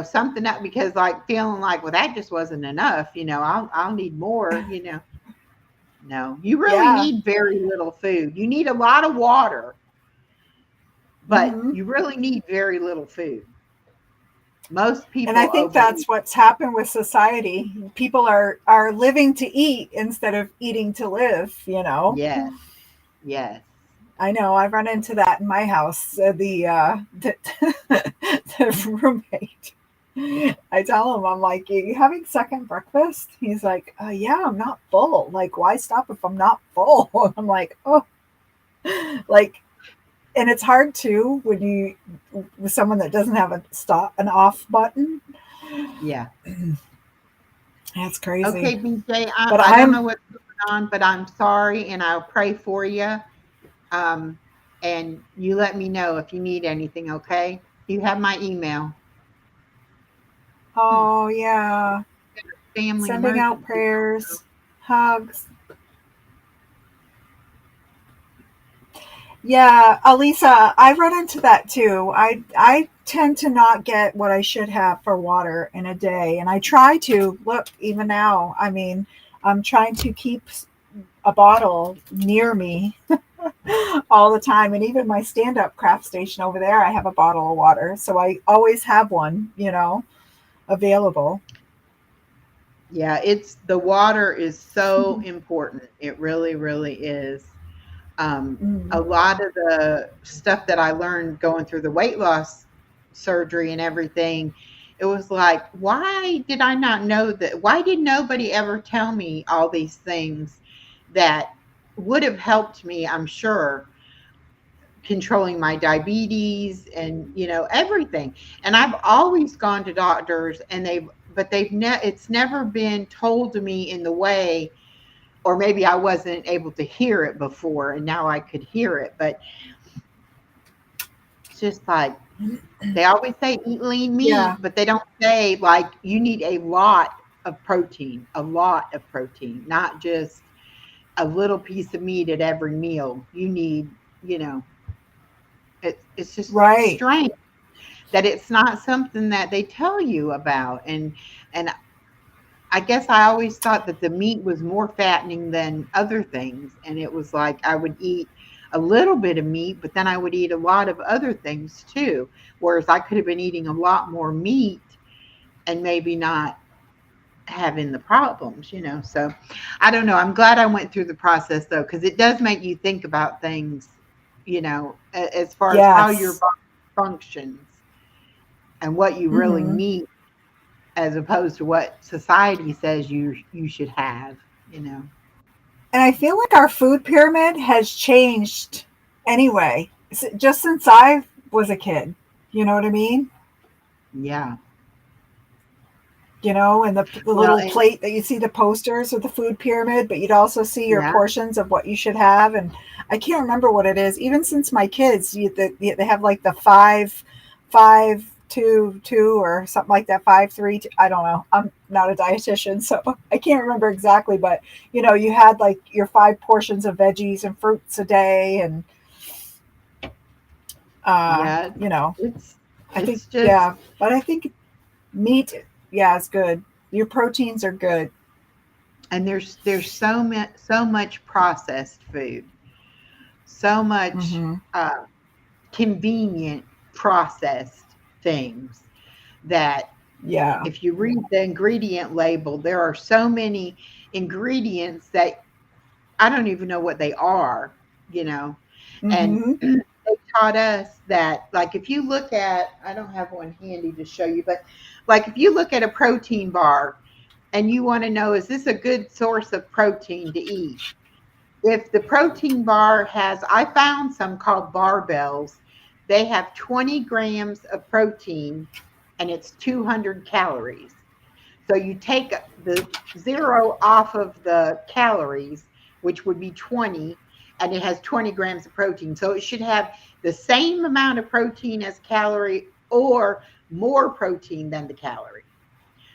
something up, because like feeling like, well, that just wasn't enough. I'll need more. No, you really Yeah. need very little food. You need a lot of water, but Hmm. you really need very little food. Most And I people think overeat. that's what's happened with society. People are living to eat instead of eating to live, you know. Yes, yes. I know I've run into that in my house. The roommate. I tell him, I'm like, "Are you having second breakfast?" He's like, "Yeah, I'm not full. Like, why stop if I'm not full?" I'm like, "Oh, like," and it's hard too when you with someone that doesn't have a stop an off button. Yeah. That's crazy. Okay, BJ, But I don't I'm know what's going on, but I'm sorry, and I'll pray for you. Um, and you let me know if you need anything, okay? You have my email. Hmm. Oh, yeah. Family Sending out emergency. prayers, hugs. Yeah, Alisa, I run into that too. I tend to not get what I should have for water in a day, and I try to look even now. I mean, I'm trying to keep a bottle near me all the time, and even my stand-up craft station over there, I have a bottle of water, so I always have one, available. Yeah, it's the water is so important. It really, really is. A Mm. lot of the stuff that I learned going through the weight loss surgery and everything, it was like, why did I not know that? Why did nobody ever tell me all these things that would have helped me, I'm sure, controlling my diabetes and, everything. And I've always gone to doctors, and it's never been told to me in the way, or maybe I wasn't able to hear it before and now I could hear it. But it's just like, they always say eat lean meat, Yeah. but they don't say like you need a lot of protein, not just a little piece of meat at every meal. You need, you know, it's just Right. strange that it's not something that they tell you about. And I guess I always thought that the meat was more fattening than other things, and it was like I would eat a little bit of meat, but then I would eat a lot of other things too. Whereas I could have been eating a lot more meat and maybe not having the problems. So I don't know. I'm glad I went through the process though, because it does make you think about things, as far as how your Yes. body functions and what you really Hmm. need, as opposed to what society says you should have. And I feel like our food pyramid has changed anyway, just since I was a kid. You know what I mean? Yeah. And the Well, little and plate that you see the posters with the food pyramid, but you'd also see your yeah, portions of what you should have. And I can't remember what it is. Even since my kids, they have like the 5, 5, 2, 2 or something like that. 5, 3. I don't know. I'm not a dietitian, so I can't remember exactly. But you had like your 5 portions of veggies and fruits a day, and uh, yeah, you know, it's I think it's just, yeah. But I think meat, yeah, is good. Your proteins are good. and there's so much processed food, so much Hmm. convenient processed things, that Yeah. if you read the ingredient label, there are so many ingredients that I don't even know what they are. And Hmm. they taught us that, like, if you look at, I don't have one handy to show you, but like if you look at a protein bar and you want to know, is this a good source of protein to eat? If the protein bar I found some called barbells, they have 20 grams of protein and it's 200 calories. So you take the zero off of the calories, which would be 20, and it has 20 grams of protein. So it should have the same amount of protein as calorie, or more protein than the calorie.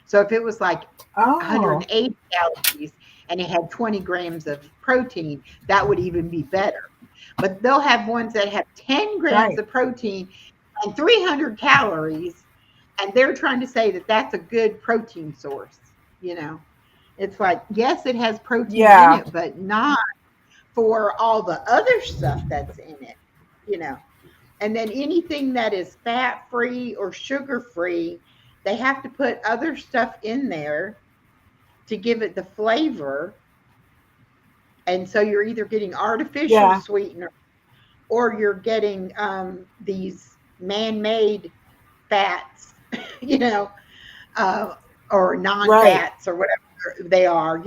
So if it was like Oh, 180 calories and it had 20 grams of protein, that would even be better. But they'll have ones that have 10 grams right. of protein and 300 calories, and they're trying to say that that's a good protein source. You know, it's like, yes, it has protein in Yeah. it, but not for all the other stuff that's in it. And then anything that is fat free or sugar free, they have to put other stuff in there to give it the flavor. And so you're either getting artificial Yeah. sweetener, or you're getting these man made fats, you know, uh, or non Right. fats, or whatever they are.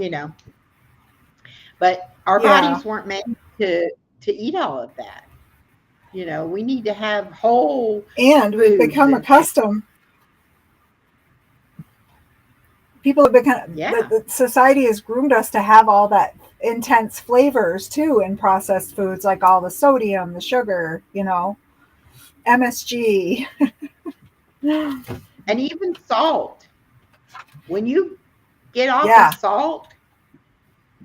But our Yeah. bodies weren't made to eat all of that. We need to have whole And we've foods, become and accustomed. People have become yeah, the society has groomed us to have all that intense flavors too in processed foods, like all the sodium, the sugar, MSG. and even salt. When you get off of Yeah. salt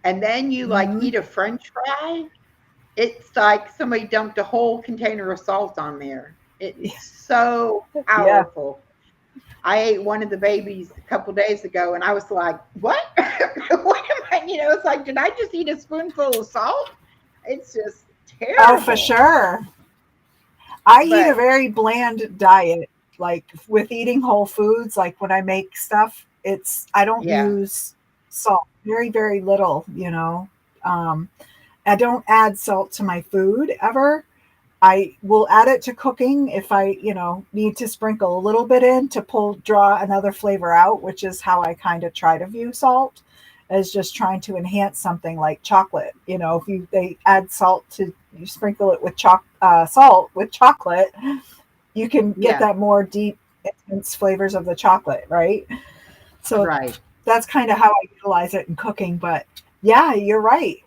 and then you like Hmm. eat a French fry, it's like somebody dumped a whole container of salt on there. It's so Yeah. powerful. I ate one of the babies a couple days ago, and I was like, "What? What am I?" It's like, did I just eat a spoonful of salt? It's just Oh, for terrible. sure. I eat a But very bland diet, like with eating whole foods. Like when I make stuff, I don't yeah, use salt, very, very little, Um, I don't add salt to my food ever. I will add it to cooking if I, need to sprinkle a little bit in to draw another flavor out, which is how I kind of try to view salt. as just trying to enhance something like chocolate. If they add salt you sprinkle it with salt with chocolate, you can get Yeah, that more deep, intense flavors of the chocolate, right? So right. that's kind of how I utilize it in cooking. But yeah, you're right.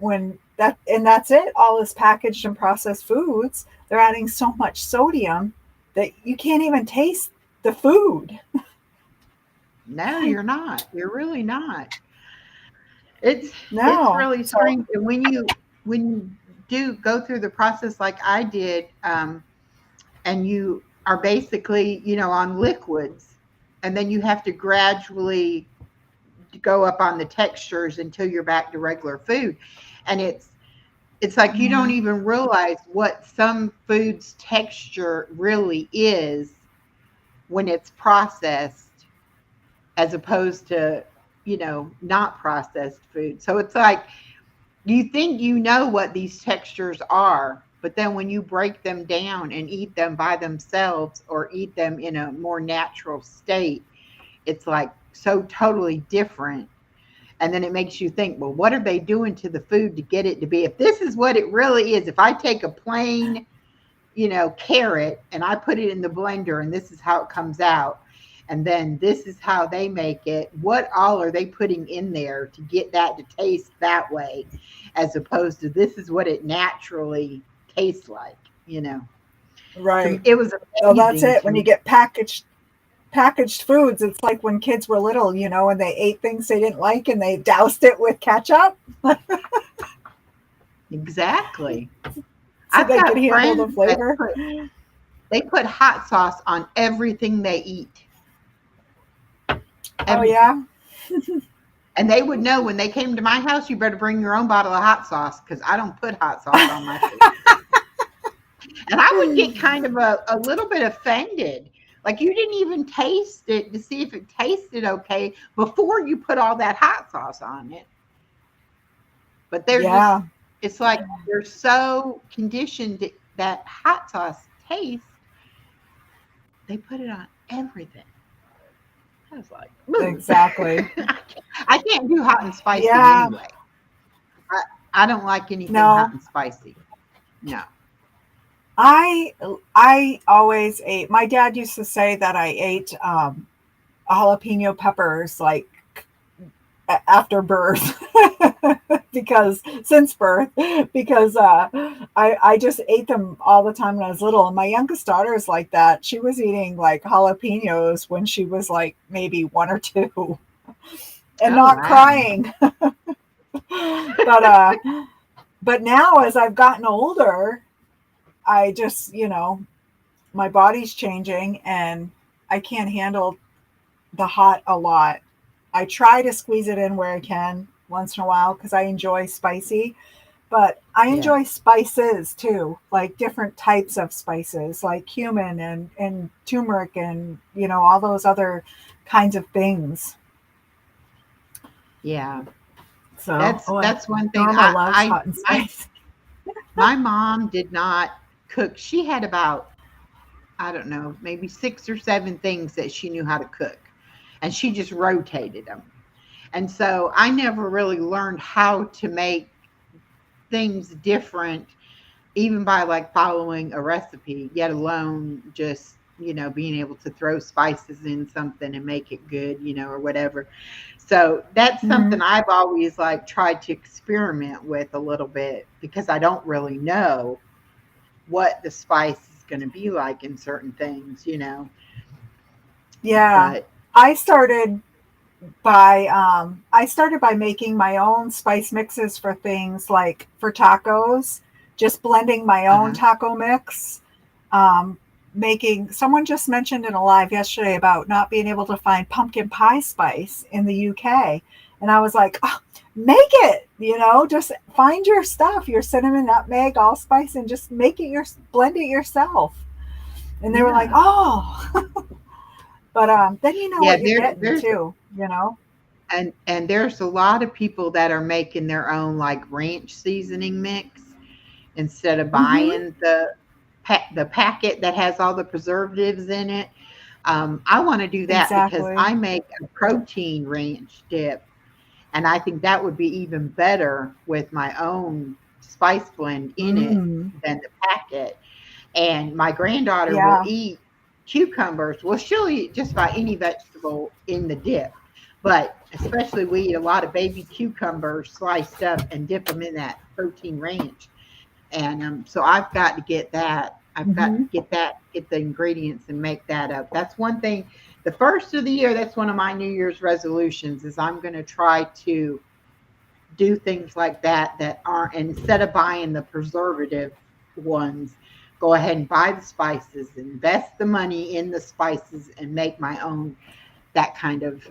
That's it. All this packaged and processed foods, they're adding so much sodium that you can't even taste the food. No, you're not. You're really not. It's No. really So, strange. And when you do go through the process like I did, and you are basically, on liquids, and then you have to gradually go up on the textures until you're back to regular food. And it's like you don't mhm. even realize what some food's texture really is when it's processed, as opposed to, not processed food. So it's like you think you know what these textures are, but then when you break them down and eat them by themselves or eat them in a more natural state, it's like so totally different. And then it makes you think, well, what are they doing to the food to get it to be? If this is what it really is, if I take a plain, carrot and I put it in the blender and this is how it comes out, and then this is how they make it, what all are they putting in there to get that to taste that way, as opposed to this is what it naturally tastes like. So Right. it was So that's amazing it. to When you me. get packaged foods, it's like when kids were little, and they ate things they didn't like and they doused it with ketchup Exactly. so I've they could got handle the friends that flavor. they put hot sauce on everything they eat. Oh Everything. yeah. And they would know when they came to my house, you better bring your own bottle of hot sauce because I don't put hot sauce on my food. And I would get kind of a little bit offended. Like you didn't even taste it to see if it tasted okay before you put all that hot sauce on it. But Yeah. it's like they're so conditioned that hot sauce taste, they put it on everything. I was like, "Ugh." Exactly. I can't do hot and spicy Yeah. anyway. I, I don't like anything hot No. and spicy. No. I I always ate. My dad used to say that I ate jalapeno peppers like after birth because since birth because I just ate them all the time when I was little. And my youngest daughter is like that. She was eating like jalapenos when she was like maybe one or two and Oh, not wow. crying. But but now as I've gotten older, I just, my body's changing and I can't handle the hot a lot. I try to squeeze it in where I can once in a while because I enjoy spicy, but I Yeah. enjoy spices too, like different types of spices, like cumin and turmeric and, all those other kinds of things. Yeah. So, That's one thing Norma loves hot and my spicy. my mom did not cook. She had about, I don't know, maybe 6 or 7 things that she knew how to cook, and she just rotated them. And so I never really learned how to make things different, even by like following a recipe, yet alone just, being able to throw spices in something and make it good, or whatever. So that's something Mhm. I've always like tried to experiment with a little bit because I don't really know what the spice is going to be like in certain things. Yeah. But I started I started by making my own spice mixes for things like for tacos, just blending my own uh-huh. taco mix. Um, Making someone just mentioned in a live yesterday about not being able to find pumpkin pie spice in the UK. And I was like, oh, make it, just find your stuff, your cinnamon, nutmeg, allspice, and just blend it yourself. And they were like, Yeah. oh, but then you know Yeah, what you're getting too. and there's a lot of people that are making their own like ranch seasoning mix instead of Hmm. buying the packet that has all the preservatives in it. I want to do that because Exactly. I make a protein ranch dip, And I think that would be even better with my own spice blend in it Mm. than the packet. And my granddaughter will Yeah. eat cucumbers. Well, she'll eat just about any vegetable in the dip, but especially we eat a lot of baby cucumbers sliced up and dip them in that protein ranch. And so I've got to get that. I've got to Hmm. get that, get the ingredients and make that up. That's one thing. The first of the year, that's one of my New Year's resolutions is I'm going to try to do things like that aren't, instead of buying the preservative ones, go ahead and buy the spices, invest the money in the spices and make my own that kind of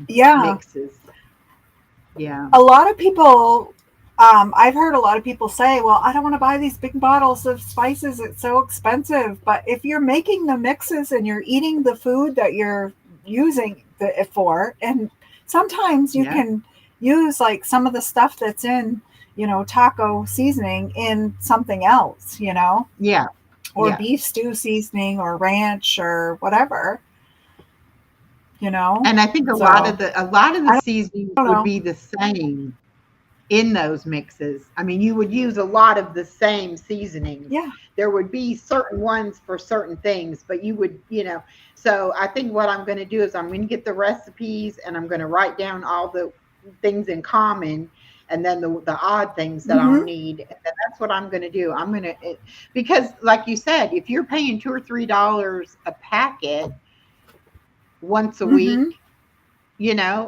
Yeah. mixes. Yeah. A lot of people, I've heard a lot of people say, well, I don't want to buy these big bottles of spices. It's so expensive. But if you're making the mixes and you're eating the food that you're using it for, and sometimes you Yeah. can use like some of the stuff that's in, taco seasoning in something else, Yeah. or Yeah. beef stew seasoning or ranch or whatever, you know. And I think So a lot of the I seasonings don't would know. be the same in those mixes. I mean, you would use a lot of the same seasonings. Yeah. There would be certain ones for certain things, but you would, so I think what I'm going to do is I'm going to get the recipes and I'm going to write down all the things in common and then the odd things that I'll Hmm. need. And then that's what I'm going to do. I'm going to, because like you said, if you're paying $2 or $3 a packet once a Hmm. week,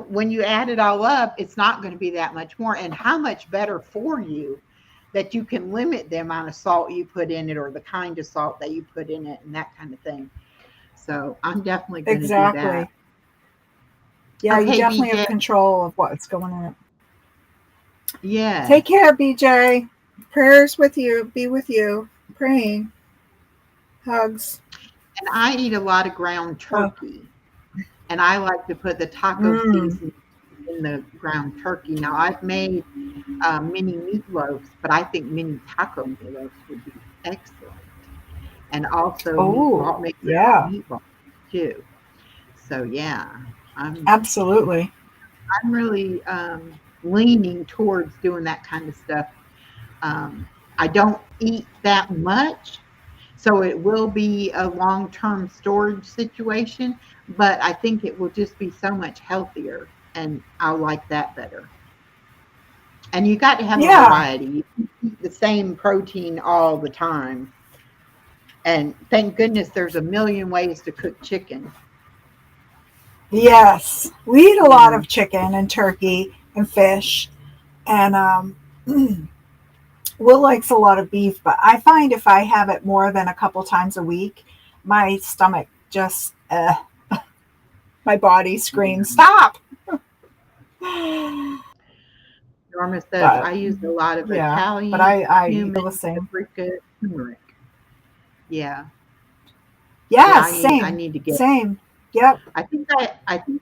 when you add it all up, it's not going to be that much more. And how much better for you that you can limit the amount of salt you put in it or the kind of salt that you put in it and that kind of thing. So I'm definitely going to do that. Exactly. Yeah, you Okay, definitely have BJ. control of what's going on. Yes. Take care, BJ. Prayers with you. Be with you. Praying. Hugs. And I eat a lot of ground Oh. turkey. And I like to put the taco Mm. seasoning in the ground turkey. Now, I've made mini meatloaves, but I think mini taco meatloaves would be excellent. And also Oh, meatball, make your own yeah. meatballs too. So yeah, I'm Absolutely. I'm really leaning towards doing that kind of stuff. I don't eat that much, so it will be a long-term storage situation, but I think it will just be so much healthier, and I like that better. And you got to have a Yeah. variety. You can't eat the same protein all the time. And thank goodness there's a million ways to cook chicken. Yes. We eat a You lot know, of chicken and turkey and fish. And Will likes a lot of beef, but I find if I have it more than a couple times a week, my stomach just, my body screams, yeah. stop. Norma says But I use a lot of yeah, but Italian, I feel the cumin, same. paprika, turmeric. Yeah, yeah. Yes, I same, need to get. same. Yep. I think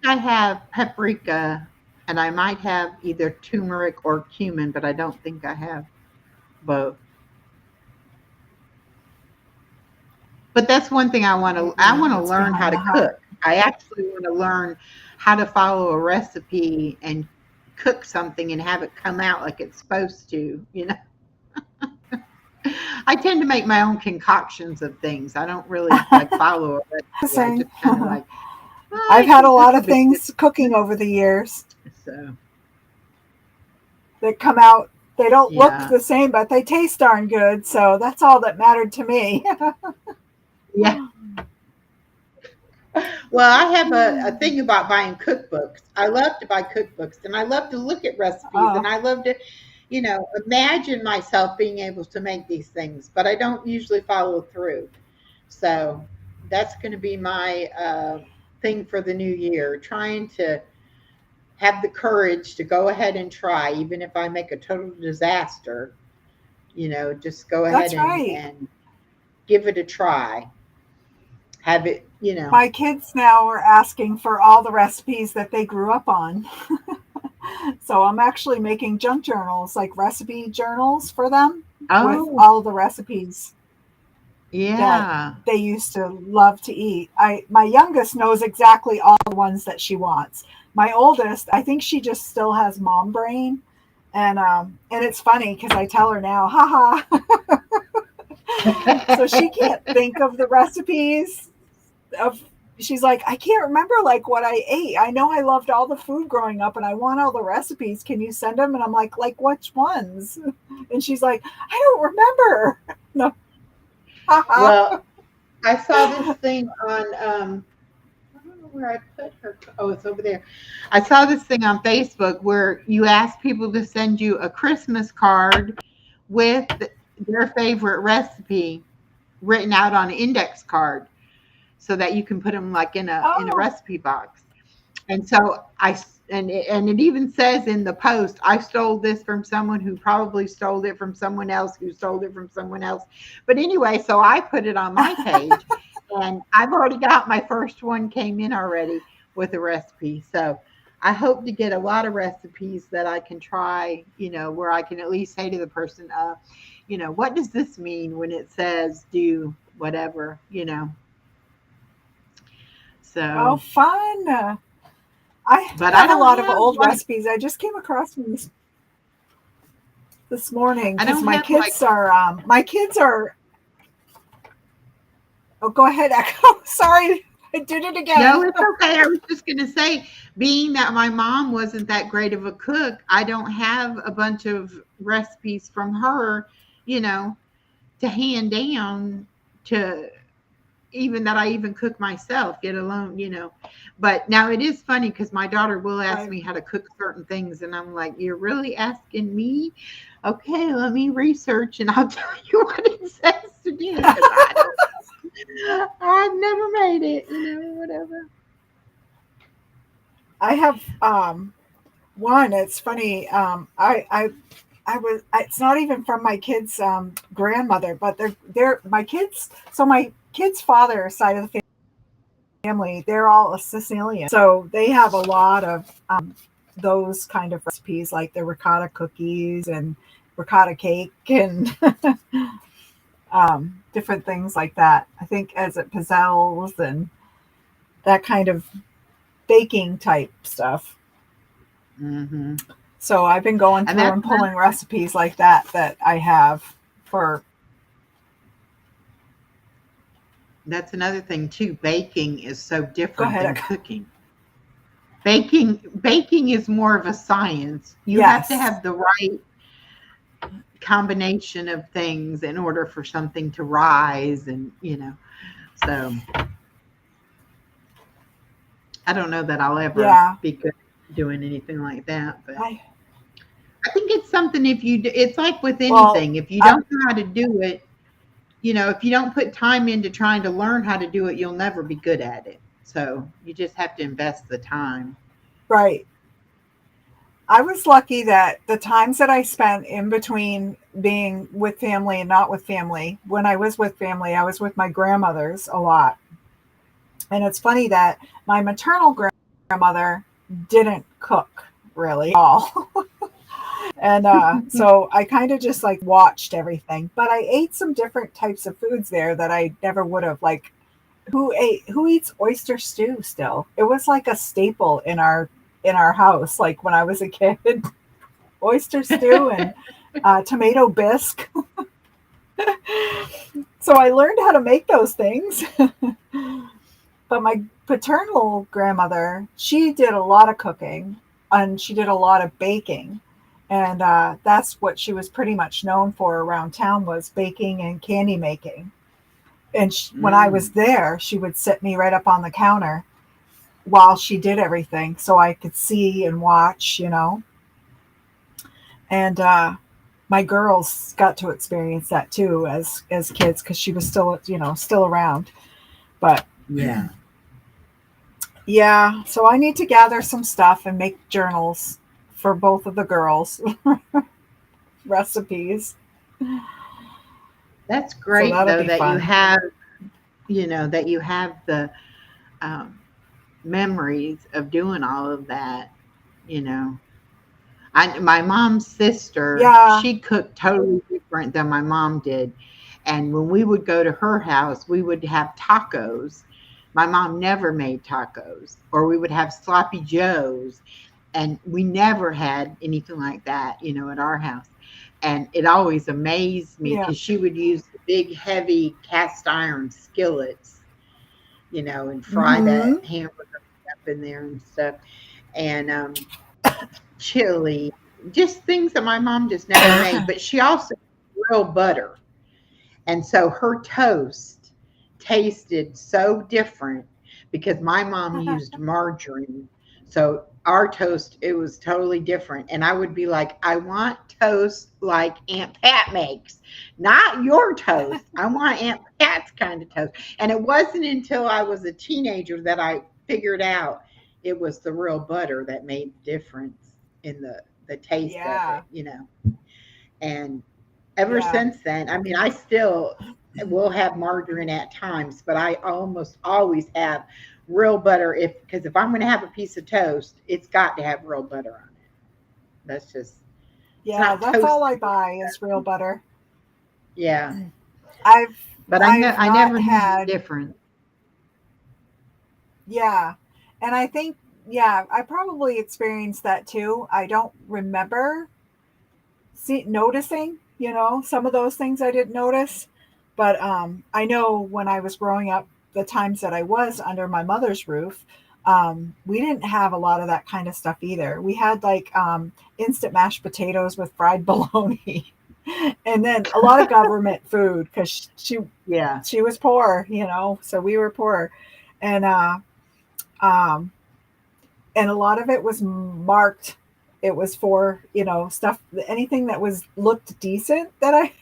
I have paprika, and I might have either turmeric or cumin, but I don't think I have both. But that's one thing I want to It's learn how behind to the heart. cook. I actually want to learn how to follow a recipe and cook something and have it come out like it's supposed to. I tend to make my own concoctions of things. I don't really like follow a recipe. I Same. just kind of like, oh, I've I had a think lot this will of be things cooking over the years good. So that come out. They don't look yeah, the same, but they taste darn good. So that's all that mattered to me. yeah. Well, I have a thing about buying cookbooks. I love to buy cookbooks and I love to look at recipes and Oh, I love to, imagine myself being able to make these things, but I don't usually follow through. So that's going to be my thing for the new year, trying to have the courage to go ahead and try, even if I make a total disaster, just go ahead that's right. and give it a try. Have it. My kids now are asking for all the recipes that they grew up on. So I'm actually making junk journals, like recipe journals for them with Oh, all the recipes that yeah. they used to love to eat. I My youngest knows exactly all the ones that she wants. my oldest, I think she just still has mom brain. And it's funny because I tell her now, haha. So she can't think of the recipes of, she's like, I can't remember like what I ate. I know I loved all the food growing up and I want all the recipes. Can you send them? And I'm like which ones? And she's like, I don't remember. No. Well, I saw this thing on I don't know where I put her. Oh, it's over there. I saw this thing on Facebook where you ask people to send you a Christmas card with their favorite recipe written out on an index card so that you can put them like in a Oh, recipe box. And so and it even says in the post, I stole this from someone who probably stole it from someone else who stole it from someone else. But anyway, so I put it on my page, and I've already got my first one came in already with a recipe. So I hope to get a lot of recipes that I can try, where I can at least say to the person, what does this mean when it says do whatever. oh, So, fun. I but I have a don't lot of have old like recipes. I just came across them this morning I because don't have like my kids are. Oh, go ahead, Echo. Sorry, I did it no, again. it's okay. I was just gonna say, being that my mom wasn't that great of a cook, I don't have a bunch of recipes from her, you know, to hand down to even that I even cook myself, get alone. But now it is funny because my daughter will ask Right. me how to cook certain things, and I'm like, "You're really asking me? Okay, let me research, and I'll tell you what it says to do because I've never made it, whatever." I have one. It's funny. I was. It's not even from my kids' grandmother, but they're my kids. So my kids' father side of the family, they're all Sicilian. So they have a lot of those kind of recipes, like the ricotta cookies and ricotta cake and different things like that. I think as it pizzelles and that kind of baking type stuff. Hmm. So I've been going And through and pulling recipes like that I have for. that's another thing too. Baking is so Go different ahead. than cooking. Baking is more of a science. You have to Yes. have the right combination of things in order for something to rise, and so I don't know that I'll ever Yeah. be good at doing anything like that, but I I think it's something if you do, it's like with well, anything. If you I'm don't know how to do it, if you don't put time into trying to learn how to do it, you'll never be good at it. So you just have to invest the time. right. I was lucky that the times that I spent in between being with family and not with family, when I was with family, I was with my grandmothers a lot. And it's funny that my maternal grandmother didn't cook really at all. And so I kind of just like watched everything. But I ate some different types of foods there that I never would have. Like who eats oyster stew still? It was like a staple in our house, like when I was a kid. Oyster stew and tomato bisque. So I learned how to make those things. But my paternal grandmother, she did a lot of cooking and she did a lot of baking. And that's what she was pretty much known for around town, was baking and candy making. And when I was Mm. there, she would sit me right up on the counter while she did everything so I could see and watch. And my girls got to experience that too as kids because she was still around. But Yeah. yeah, so I need to gather some stuff and make journals for both of the girls recipes. That's So great that'll though be that you fun. have, the um, memories of doing all of that, you know. My mom's sister, Yeah. she cooked totally different than my mom did. And when we would go to her house, we would have tacos. My mom never made tacos, or we would have sloppy joes, and we never had anything like that, at our house. And it always amazed me Yeah. because she would use the big, heavy cast iron skillets, and fry that Mm-hmm. hamburger up in there and stuff. And chili, just things that my mom just never made. But she also grilled butter. And so her toast tasted so different because my mom used margarine. So our toast, it was totally different. And I would be like, I want toast like Aunt Pat makes, not your toast. I want Aunt Pat's kind of toast. And it wasn't until I was a teenager that I figured out it was the real butter that made the difference in the taste of Yeah. it. And ever Yeah. since then, I mean, I still will have margarine at times, but I almost always have real butter because if I'm going to have a piece of toast, it's got to have real butter on it. That's just it's Yeah. not That's all I toasted. buy is real butter. Yeah, I've but I've I not never knew the had. difference. Yeah. And I think, yeah, I probably experienced that too. I don't remember noticing, some of those things I didn't notice. But I know when I was growing up, the times that I was under my mother's roof, we didn't have a lot of that kind of stuff either. We had like instant mashed potatoes with fried bologna, and then a lot of government food because Yeah. she was poor, so we were poor, and um, and a lot of it was marked. It was for stuff, anything that was looked decent that I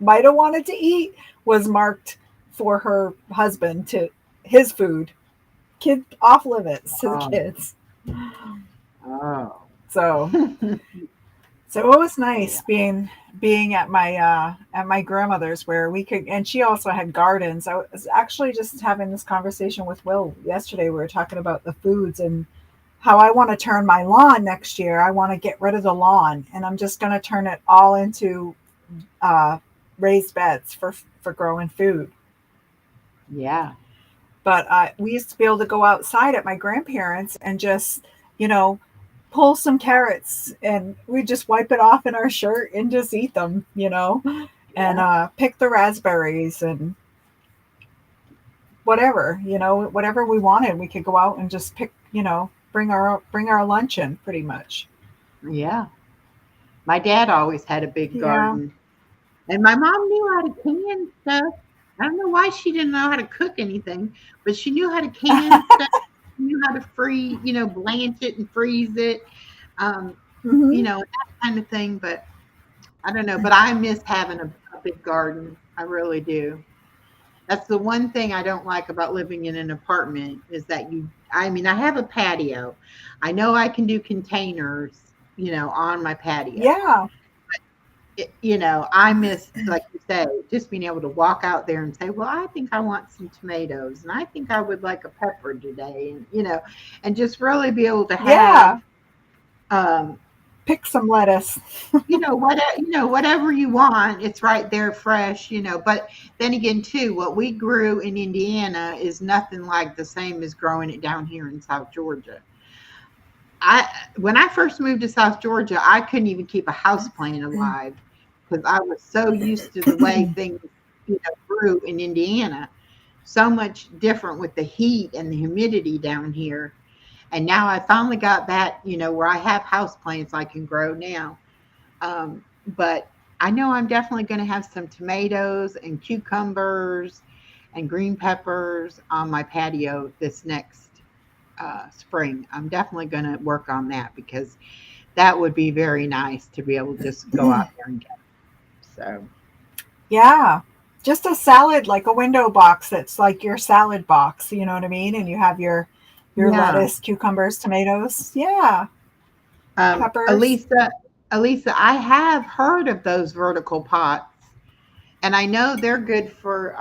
might have wanted to eat was marked for her husband to his food. Kid off limits to the Oh. kids. Oh. So so it was Yeah. nice being at my grandmother's where we could, and she also had gardens. I was actually just having this conversation with Will yesterday. We were talking about the foods and how I want to turn my lawn next year. I want to get rid of the lawn and I'm just going to turn it all into uh, raised beds for growing food. Yeah. But we used to be able to go outside at my grandparents and just, you know, pull some carrots and we just wipe it off in our shirt and just eat them, and Yeah. pick the raspberries and whatever, whatever we wanted. We could go out and just pick, bring our lunch in pretty much. Yeah. My dad always had a big Yeah. garden. And my mom knew how to can stuff. I don't know why she didn't know how to cook anything, but she knew how to can stuff. She knew how to blanch it and freeze it, um, Hmm. that kind of thing. But I don't know. But I miss having a big garden. I really do. That's the one thing I don't like about living in an apartment is that I mean, I have a patio. I know I can do containers, on my patio. Yeah. I miss, like you say, just being able to walk out there and say, well, I think I want some tomatoes and I think I would like a pepper today. And just really be able to Yeah. have, um, Pick some lettuce. whatever you want, it's right there fresh. But then again, too, what we grew in Indiana is nothing like the same as growing it down here in South Georgia. When I first moved to South Georgia, I couldn't even keep a house plant alive because I was so used to the way things, grew in Indiana. So much different with the heat and the humidity down here. And now I finally got that, where I have house plants I can grow now. But I know I'm definitely going to have some tomatoes and cucumbers and green peppers on my patio this next spring. I'm definitely going to work on that because that would be very nice to be able to just go out there and get it. So, Yeah. Just a salad, like a window box that's like your salad box, you know what I mean? And you have your yeah. lettuce, cucumbers, tomatoes. Yeah. Peppers. Elisa, I have heard of those vertical pots, and I know they're good for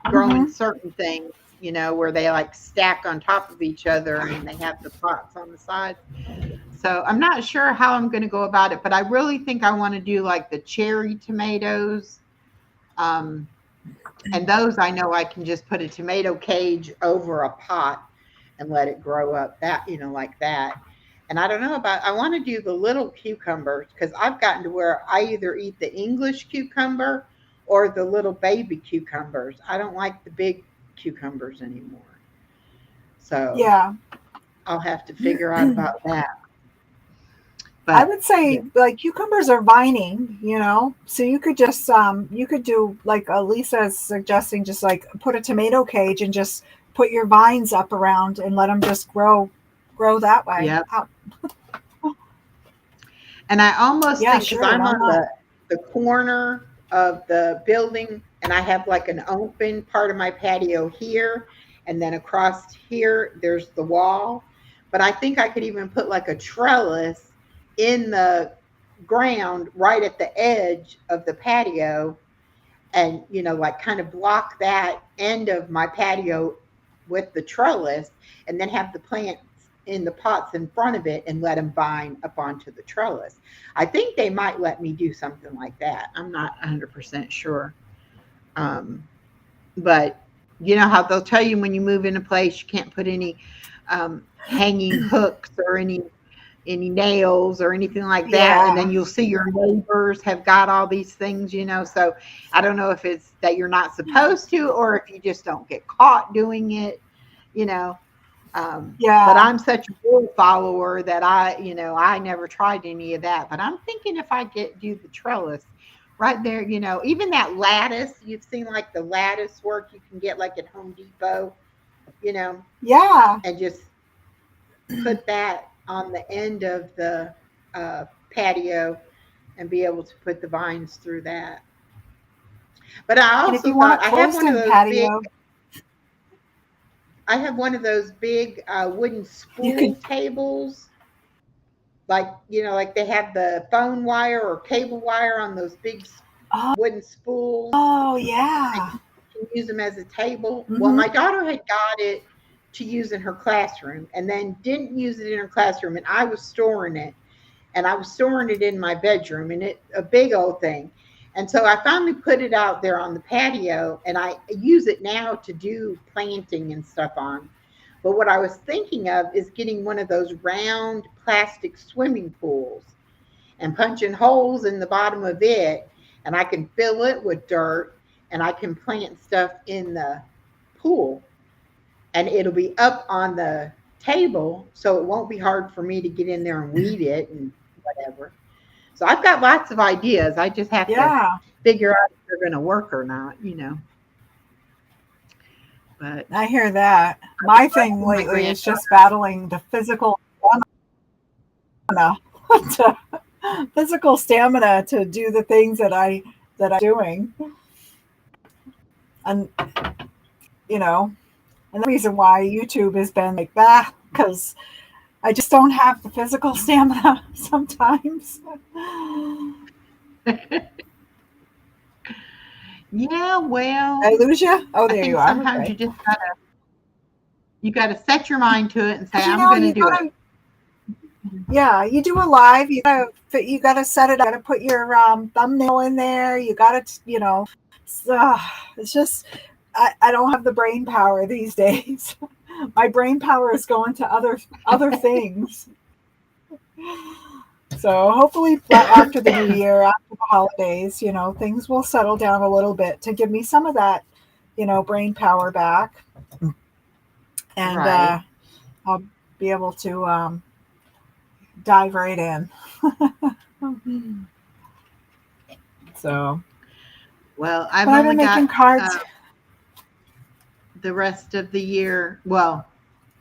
growing Hmm. certain things, where they like stack on top of each other and they have the pots on the side. So I'm not sure how I'm going to go about it, but I really think I want to do like the cherry tomatoes. Um, And those I know I can just put a tomato cage over a pot and let it grow up that, like that. And I don't know about, I want to do the little cucumbers because I've gotten to where I either eat the English cucumber or the little baby cucumbers. I don't like the big cucumbers anymore. So Yeah. I'll have to figure out about that. I But would say yeah, like cucumbers are vining, so you could just you could do like Lisa is suggesting, just like put a tomato cage and just put your vines up around and let them just grow that way. yeah. And I almost Yeah, think because sure, I'm why on not? the corner of the building and I have like an open part of my patio here, and then across here there's the wall. But I think I could even put like a trellis in the ground right at the edge of the patio, and like kind of block that end of my patio with the trellis, and then have the plants in the pots in front of it and let them vine up onto the trellis. I think they might let me do something like that. I'm not 100% sure. um, but you know how they'll tell you when you move in a place you can't put any hanging hooks or any nails or anything like that, and Yeah. then you'll see your neighbors have got all these things, so I don't know if it's that you're not supposed to or if you just don't get caught doing it, you know but Yeah. I'm such a rule follower that I never tried any of that. But I'm thinking if I do the trellis right there, even that lattice, you've seen like the lattice work you can get like at Home Depot, you know, Yeah. and just put that on the end of the patio and be able to put the vines through that. But I And if also you want a thought closed in patio, I have one of those big wooden you could. spool tables, like like they have the phone wire or cable wire on those big wooden spools. Oh, And yeah. you can use them as a table. Well, Hmm. my daughter had got it to use in her classroom and then didn't use it in her classroom, and I was storing it, and I was storing it in my bedroom, and it a big old thing. And so I finally put it out there on the patio, and I use it now to do planting and stuff on. But what I was thinking of is getting one of those round plastic swimming pools and punching holes in the bottom of it, and I can fill it with dirt, and I can plant stuff in the pool, and it'll be up on the table, so it won't be hard for me to get in there and weed it and whatever. So I've got lots of ideas. I just have to Yeah. figure out if they're going to work or not. But I hear that. I've been My thing letting my lately is granddaughter. just battling the physical stamina to, physical stamina to do the things that I'm doing. And you know, and the reason why YouTube has been like that, because I just don't have the physical stamina sometimes. Yeah, I well, lose you? Oh, I there you think are. sometimes Okay. you gotta set your mind to it and say, Because I'm going to you do it. gotta, yeah, you do a live. You gotta set it up. You gotta put your thumbnail in there. You gotta, it's just I don't have the brain power these days. My brain power is going to other things. So hopefully after the new year, after the holidays, things will settle down a little bit to give me some of that, brain power back, and Right. I'll be able to dive right in. So, Well, I've but I've been only making got cards. the rest of the year. Well,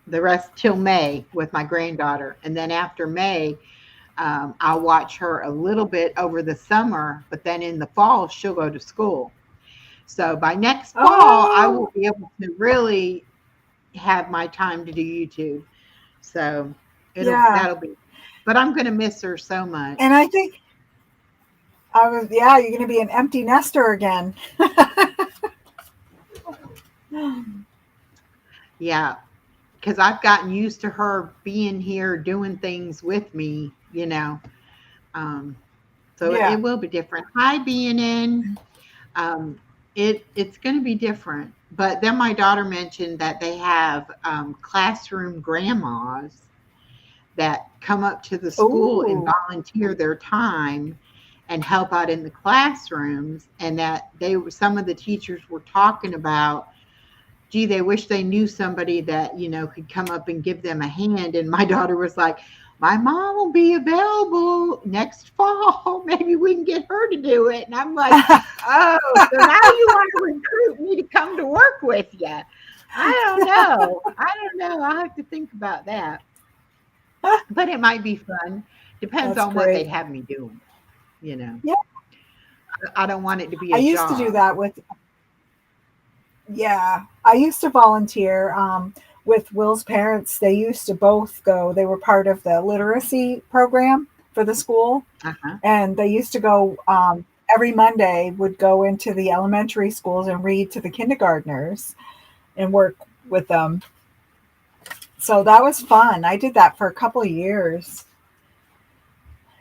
the rest till May with my granddaughter. And then after May, I'll watch her a little bit over the summer, but then in the fall, she'll go to school. So by next fall, I Oh, will be able to really have my time to do YouTube. So yeah. that'll be, but I'm going to miss her so much. And I think yeah, you're going to be an empty nester again. Yeah. Because I've gotten used to her being here doing things with me. Um, so it Yeah. will be different. Hi, being in. Um, it's going to be different. But then my daughter mentioned that they have classroom grandmas that come up to the school and Oh, volunteer their time and help out in the classrooms, and that some of the teachers were talking about, gee, they wish they knew somebody that, could come up and give them a hand. And my daughter was like, my mom will be available next fall. Maybe we can get her to do it. And I'm like, oh, so now you want to recruit me to come to work with you. I don't know. I'll have to think about that. But it might be fun. Depends that's on what they'd great. have me doing. You know, Yeah, I don't want it to be I a used to do job. that with, yeah, I used to volunteer with Will's parents. They used to both go, they were part of the literacy program for the school. Uh-huh. And they used to go every Monday, would go into the elementary schools and read to the kindergartners and work with them. So that was fun. I did that for a couple of years.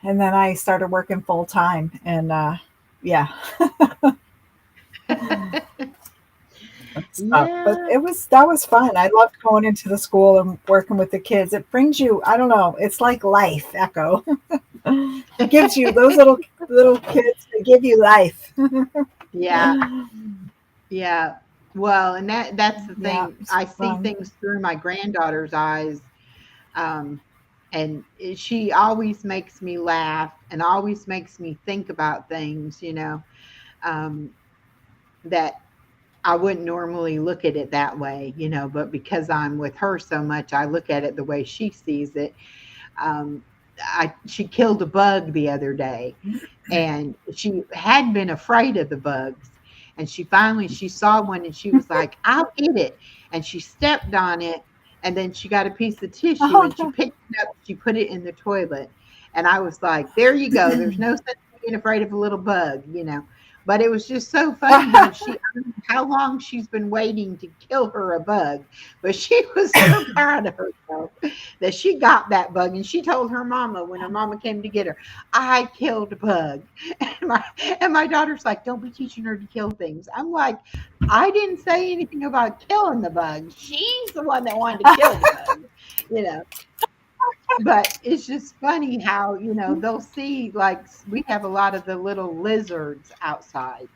And then I started working full time. And yeah, stuff. But Yeah. it was that was fun. I loved going into the school and working with the kids. It brings you, I don't know, it's like life, Echo. It gives you those little kids, they give you life. Yeah. Yeah. Well, and that's the Yeah, thing. it's I see fun. things through my granddaughter's eyes. Um, and she always makes me laugh and always makes me think about things, um, that I wouldn't normally look at it that way, but because I'm with her so much, I look at it the way she sees it. Um, she killed a bug the other day, and she had been afraid of the bugs, and she saw one and she was like, I'll eat it, and she stepped on it, and then she got a piece of tissue Oh and she no. picked it up, she put it in the toilet, and I was like, there you go, there's no such thing being afraid of a little bug. But it was just so funny how I don't know how long she's been waiting to kill her a bug, but she was so proud of herself that she got that bug, and she told her mama when her mama came to get her, I killed a bug. And my daughter's like, don't be teaching her to kill things. I'm like, I didn't say anything about killing the bug. She's the one that wanted to kill the bug, you know. But it's just funny how, they'll see, like, we have a lot of the little lizards outside,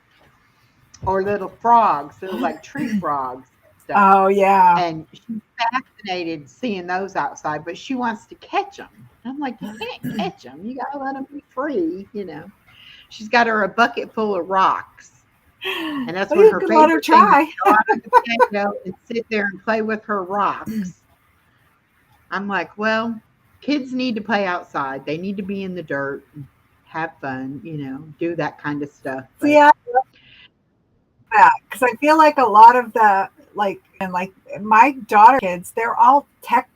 or little frogs, little like tree frogs and stuff. Oh yeah. And she's fascinated seeing those outside, but she wants to catch them. I'm like, you can't catch them. You got to let them be free. She's got her a bucket full of rocks. And that's Well, one of you her can let her favorite things, try. to go out on the patio and sit there and play with her rocks. I'm like, well, kids need to play outside. They need to be in the dirt, and have fun, do that kind of stuff. See, But I love that because I feel like a lot of the like my daughter kids, they're all tech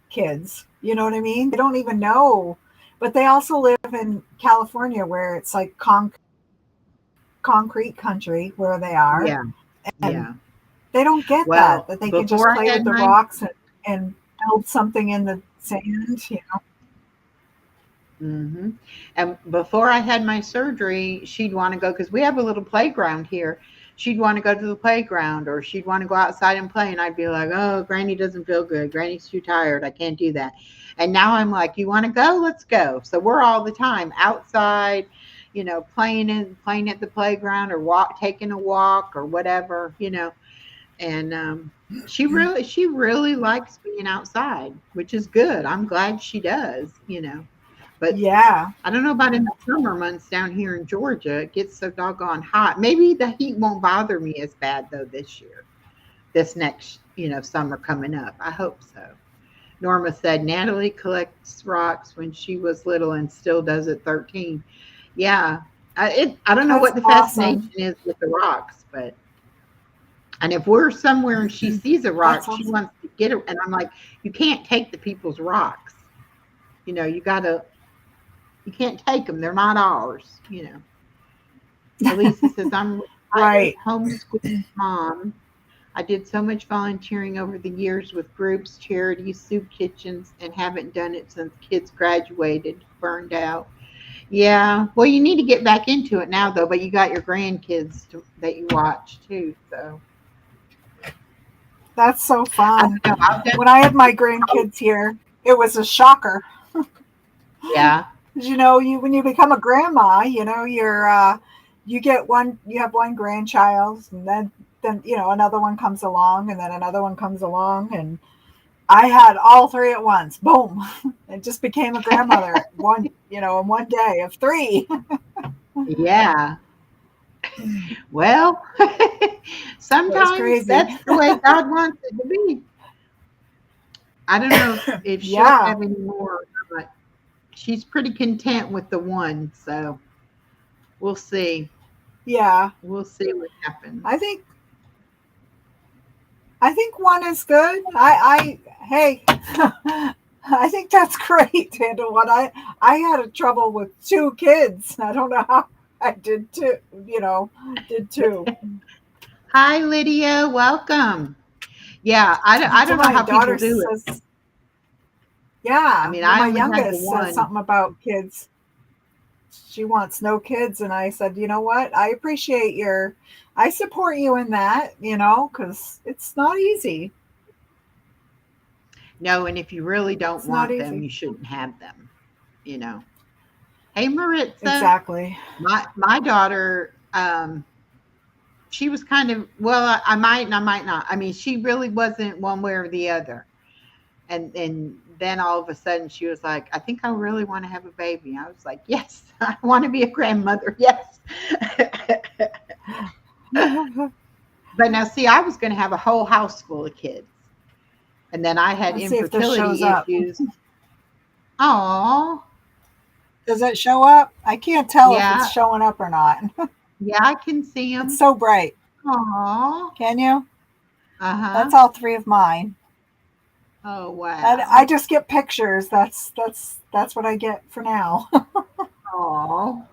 kids. You know what I mean? They don't even know, but they also live in California where it's like concrete country where they are, yeah, and yeah. they don't get that Well, they can just before I play with had the my rocks and build something in the sand. And before I had my surgery, she'd want to go, because we have a little playground here. She'd want to go to the playground, or she'd want to go outside and play. And I'd be like, oh, Granny doesn't feel good. Granny's too tired. I can't do that. And now I'm like, you want to go? Let's go. So we're all the time outside, playing at the playground, or taking a walk or whatever. And she really likes being outside, which is good. I'm glad she does. But Yeah, I don't know about in the summer months down here in Georgia. It gets so doggone hot. Maybe the heat won't bother me as bad though this year. This next, summer coming up. I hope so. Norma said Natalie collects rocks when she was little and still does at 13. Yeah. I don't know that's what the fascination awesome. is with the rocks, but and if we're somewhere and she sees a rock, That's she awesome. wants to get it. And I'm like, you can't take the people's rocks. You can't take them. They're not ours. Elisa says, I'm a retired Right. homeschool mom. I did so much volunteering over the years with groups, charities, soup kitchens, and haven't done it since kids graduated, burned out. Yeah. Well, you need to get back into it now, though. But you got your grandkids that you watch too. So That's so I fun. don't know. I'll When I had my definitely. grandkids here, it was a shocker. Yeah. 'Cause, you when you become a grandma, you get one, you have one grandchild, and then another one comes along, and then another one comes along, and I had all three at once. Boom, and just became a grandmother in one day of three. Yeah. Well, It was sometimes crazy. that's the way God wants it to be. I don't know if she'll Yeah, have any more, but she's pretty content with the one. So we'll see. yeah. We'll see what happens. I think I think one is good. Hey, I think that's great. And I had a trouble with two kids. I don't know how I did two. Did two. Hi, Lydia. Welcome. Yeah, I So don't know my how people daughter do it. says, I yeah. mean, Well, I my only had the youngest says one. something about kids. She wants no kids, and I said, you know what? I support you in that. Because it's not easy. No, and if you really don't It's not want them, easy. you shouldn't have them, you know. Hey, Maritza. Exactly. My daughter, she was kind of, well, I might and I might not. I mean, she really wasn't one way or the other. And then all of a sudden she was like, I think I really want to have a baby. I was like, yes, I want to be a grandmother. Yes. But now, see, I was going to have a whole house full of kids. And then I had Let's see if this shows infertility up. issues. Oh, Does it show up? I can't tell if it's yeah. showing up or not. Yeah, I can see It's them. so bright. Oh, Can you? uh-huh. That's all three of mine. Oh, And I wow. just get pictures. That's what I get for now. Oh.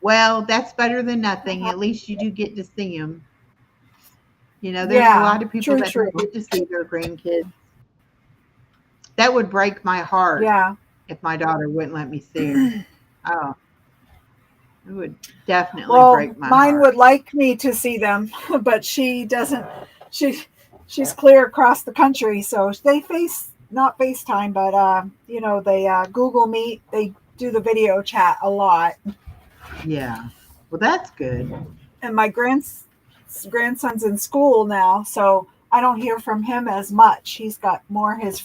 Well, that's better than nothing. At least you do get to see them. You know, there's a Yeah, lot of people true, that don't true. get to see their grandkids. That would break my heart Yeah. if my daughter wouldn't let me see her. Oh, it would definitely Well, break my mine heart. would like me to see them, but she doesn't. She she's clear across the country, so they not FaceTime, but they Google Meet. They do the video chat a lot. Yeah. Well, that's good. And my grandson's in school now, so I don't hear from him as much. He's got more his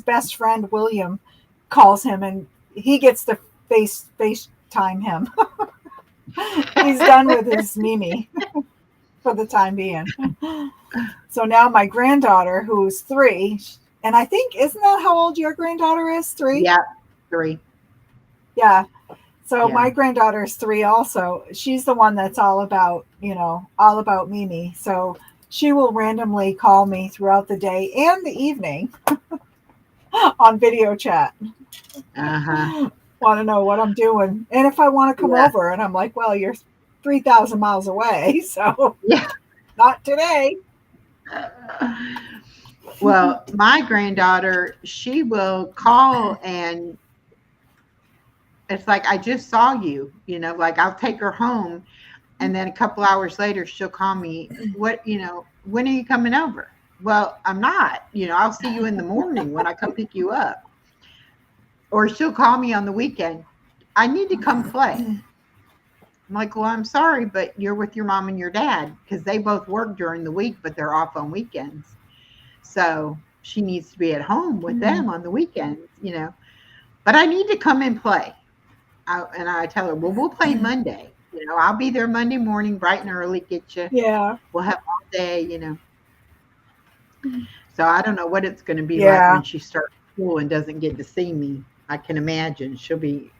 best friend William calls him, and he gets to FaceTime him. He's done with his Mimi for the time being. So now my granddaughter, who's 3, and I think, isn't that how old your granddaughter is? 3? Yeah, 3. Yeah. So Yeah. my granddaughter is 3 also. She's the one that's all about Mimi. So she will randomly call me throughout the day and the evening on video chat. Uh-huh. Want to know what I'm doing. And if I want to come Yeah. over, and I'm like, well, you're 3,000 miles away. So Yeah. not today. Well, my granddaughter, she will call and it's like, I just saw you, like I'll take her home and then a couple hours later she'll call me, when are you coming over? Well, I'm not, I'll see you in the morning when I come pick you up. Or she'll call me on the weekend. I need to come play. I'm like, well, I'm sorry, but you're with your mom and your dad because they both work during the week, but they're off on weekends. So she needs to be at home with them on the weekends. But I need to come and play. And I tell her, well, we'll play Monday. I'll be there Monday morning, bright and early, get you. Yeah. We'll have all day. So I don't know what it's going to be like Yeah. when she starts school and doesn't get to see me. I can imagine she'll be,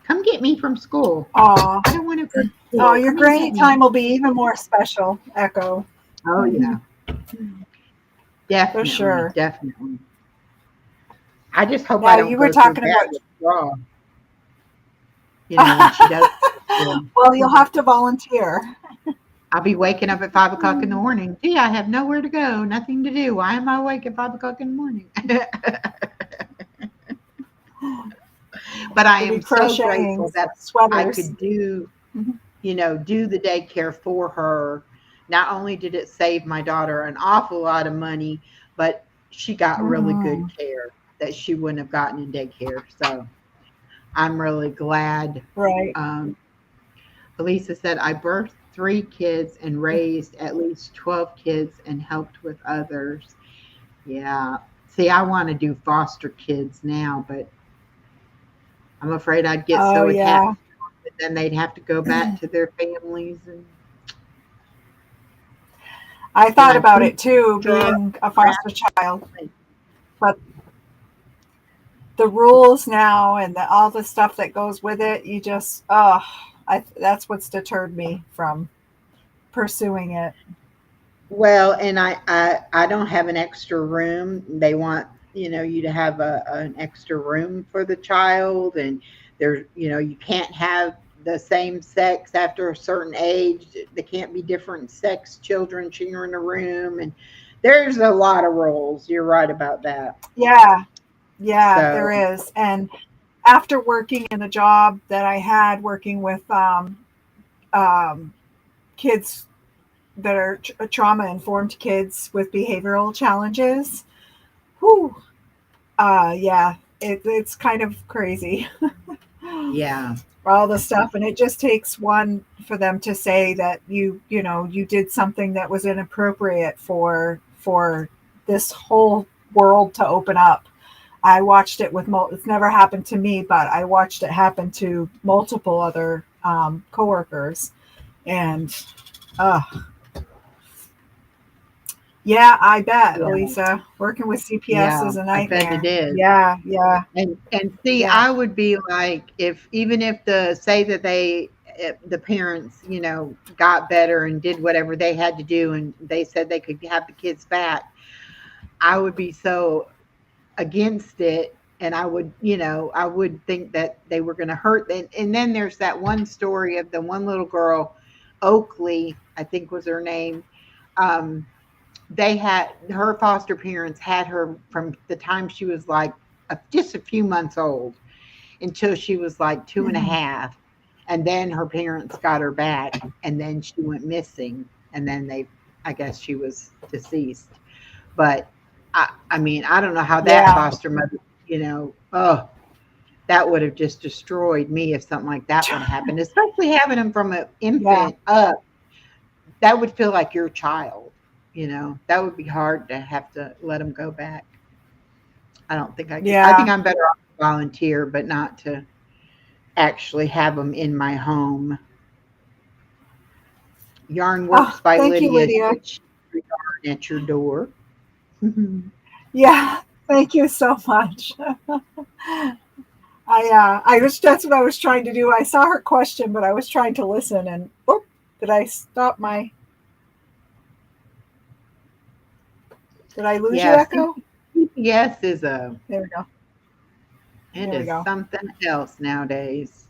come get me from school. Aw. I don't want to go to school. Oh, your Come and granny get me. time will be even more special, Echo. Oh, yeah. Definitely. For sure. Definitely. I just hope Now, I don't you were go through talking bad about. withdrawal. When she does. Well, you'll have to volunteer. I'll be waking up at 5 o'clock in the morning. Gee, I have nowhere to go, nothing to do. Why am I awake at 5 o'clock in the morning? But I Maybe am so crocheting grateful that I sweaters. could do, Mhm. do the daycare for her. Not only did it save my daughter an awful lot of money, but she got really good Mhm. care that she wouldn't have gotten in daycare. So I'm really glad. Right. Um, Elisa said, I birthed 3 kids and raised at least 12 kids and helped with others. Yeah. See, I want to do foster kids now, but I'm afraid I'd get Oh so attached. yeah. But then they'd have to go back to their families, and I then thought I about think it too, sure being a foster child, but the rules now and all the stuff that goes with it, you just, that's what's deterred me from pursuing it. well, and I don't have an extra room. They want you to have an extra room for the child, and there's you can't have the same sex after a certain age. They can't be different sex children sharing a room, and there's a lot of rules. You're right about that. Yeah, yeah, there So is. And after working in a job that I had working with um, kids that are trauma informed kids with behavioral challenges, whew, yeah, it's kind of crazy. yeah, All the stuff, and it just takes one for them to say that you did something that was inappropriate for this whole world to open up. I watched it with it's never happened to me, but I watched it happen to multiple other coworkers, and uh yeah, I bet, yeah, Elisa, working with CPS yeah. is a I bet it nightmare. is. Yeah, yeah, And see, yeah. I would be like, if even if the say that the parents, got better and did whatever they had to do, and they said they could have the kids back, I would be so against it, and I would think that they were going to hurt them. And then there's that one story of the one little girl, Oakley, I think was her name. Um, they had her foster parents had her from the time she was like just a few months old until she was like two and a Mhm. half. And then her parents got her back, and then she went missing. And then I guess she was deceased. But I mean, I don't know how that Yeah. foster mother, oh, that would have just destroyed me if something like that would have happened, especially having them from an Yeah. infant up. That would feel like your child, that would be hard to have to let them go back. I don't think I could. I think Yeah. I'm better off to volunteer, but not to actually have them in my home. Yarn Oh, Works by thank you, Lydia Lydia. ships your yarn at your door. Yeah, thank you so much. I was that's what I was trying to do. I saw her question, but I was trying to listen, and oh, did I stop my? Did I lose you, Yeah, Echo? CPS is a There we go. it There we is go. something else nowadays.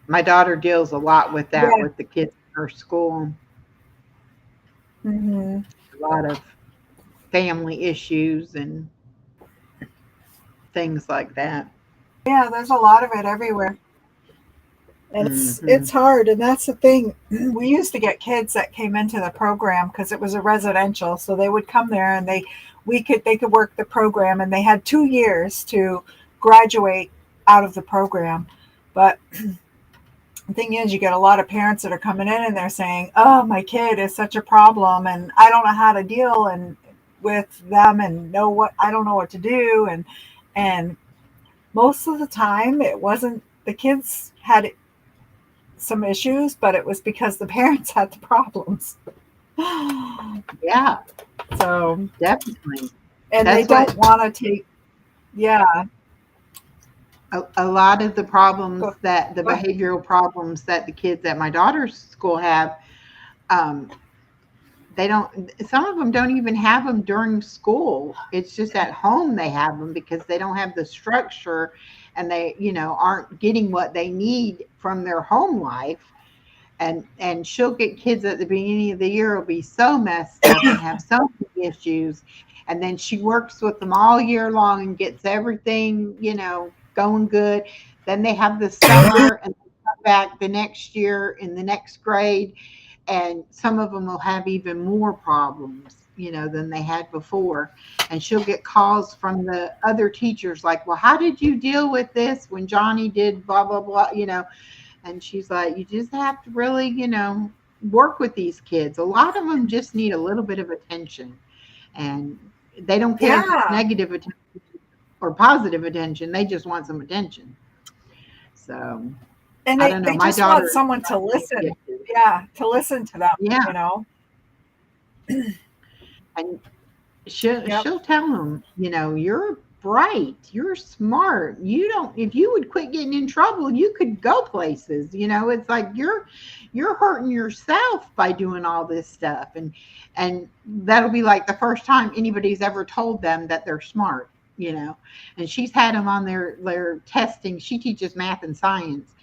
My daughter deals a lot with that Yeah. with the kids in her school. Hmm. A lot of family issues and things like that. Yeah, there's a lot of it everywhere. And it's Hmm. hard, and that's the thing. We used to get kids that came into the program because it was a residential, so they would come there and they could work the program, and they had 2 years to graduate out of the program. But the thing is, you get a lot of parents that are coming in and they're saying, "Oh, my kid is such a problem, and I don't know how to deal and with them, and know what I don't know what to do." And most of the time, it wasn't the kids had some issues, but it was because the parents had the problems. Yeah, So, definitely. and they That's what don't want to take, yeah, a lot of the problems go, that the go. behavioral problems that the kids at my daughter's school have, um, they don't, some of them don't even have them during school. It's just at home they have them because they don't have the structure, and they, aren't getting what they need from their home life. And she'll get kids at the beginning of the year will be so messed up and have so many issues, and then she works with them all year long and gets everything going good. Then they have the summer and they come back the next year in the next grade, and some of them will have even more problems, than they had before. And she'll get calls from the other teachers like, well, how did you deal with this when Johnny did blah blah blah. And she's like, you just have to really, work with these kids. A lot of them just need a little bit of attention, and they don't care if it's Yeah. negative attention or positive attention. They just want some attention. So And I they, don't know. they My just want daughter, someone to listen. gifted. Yeah, to listen to them, Yeah, you know? and she'll Yep. she'll tell them, you're bright, you're smart. You don't. If you would quit getting in trouble, you could go places. It's like you're hurting yourself by doing all this stuff, and that'll be like the first time anybody's ever told them that they're smart. And she's had them on their testing. She teaches math and science,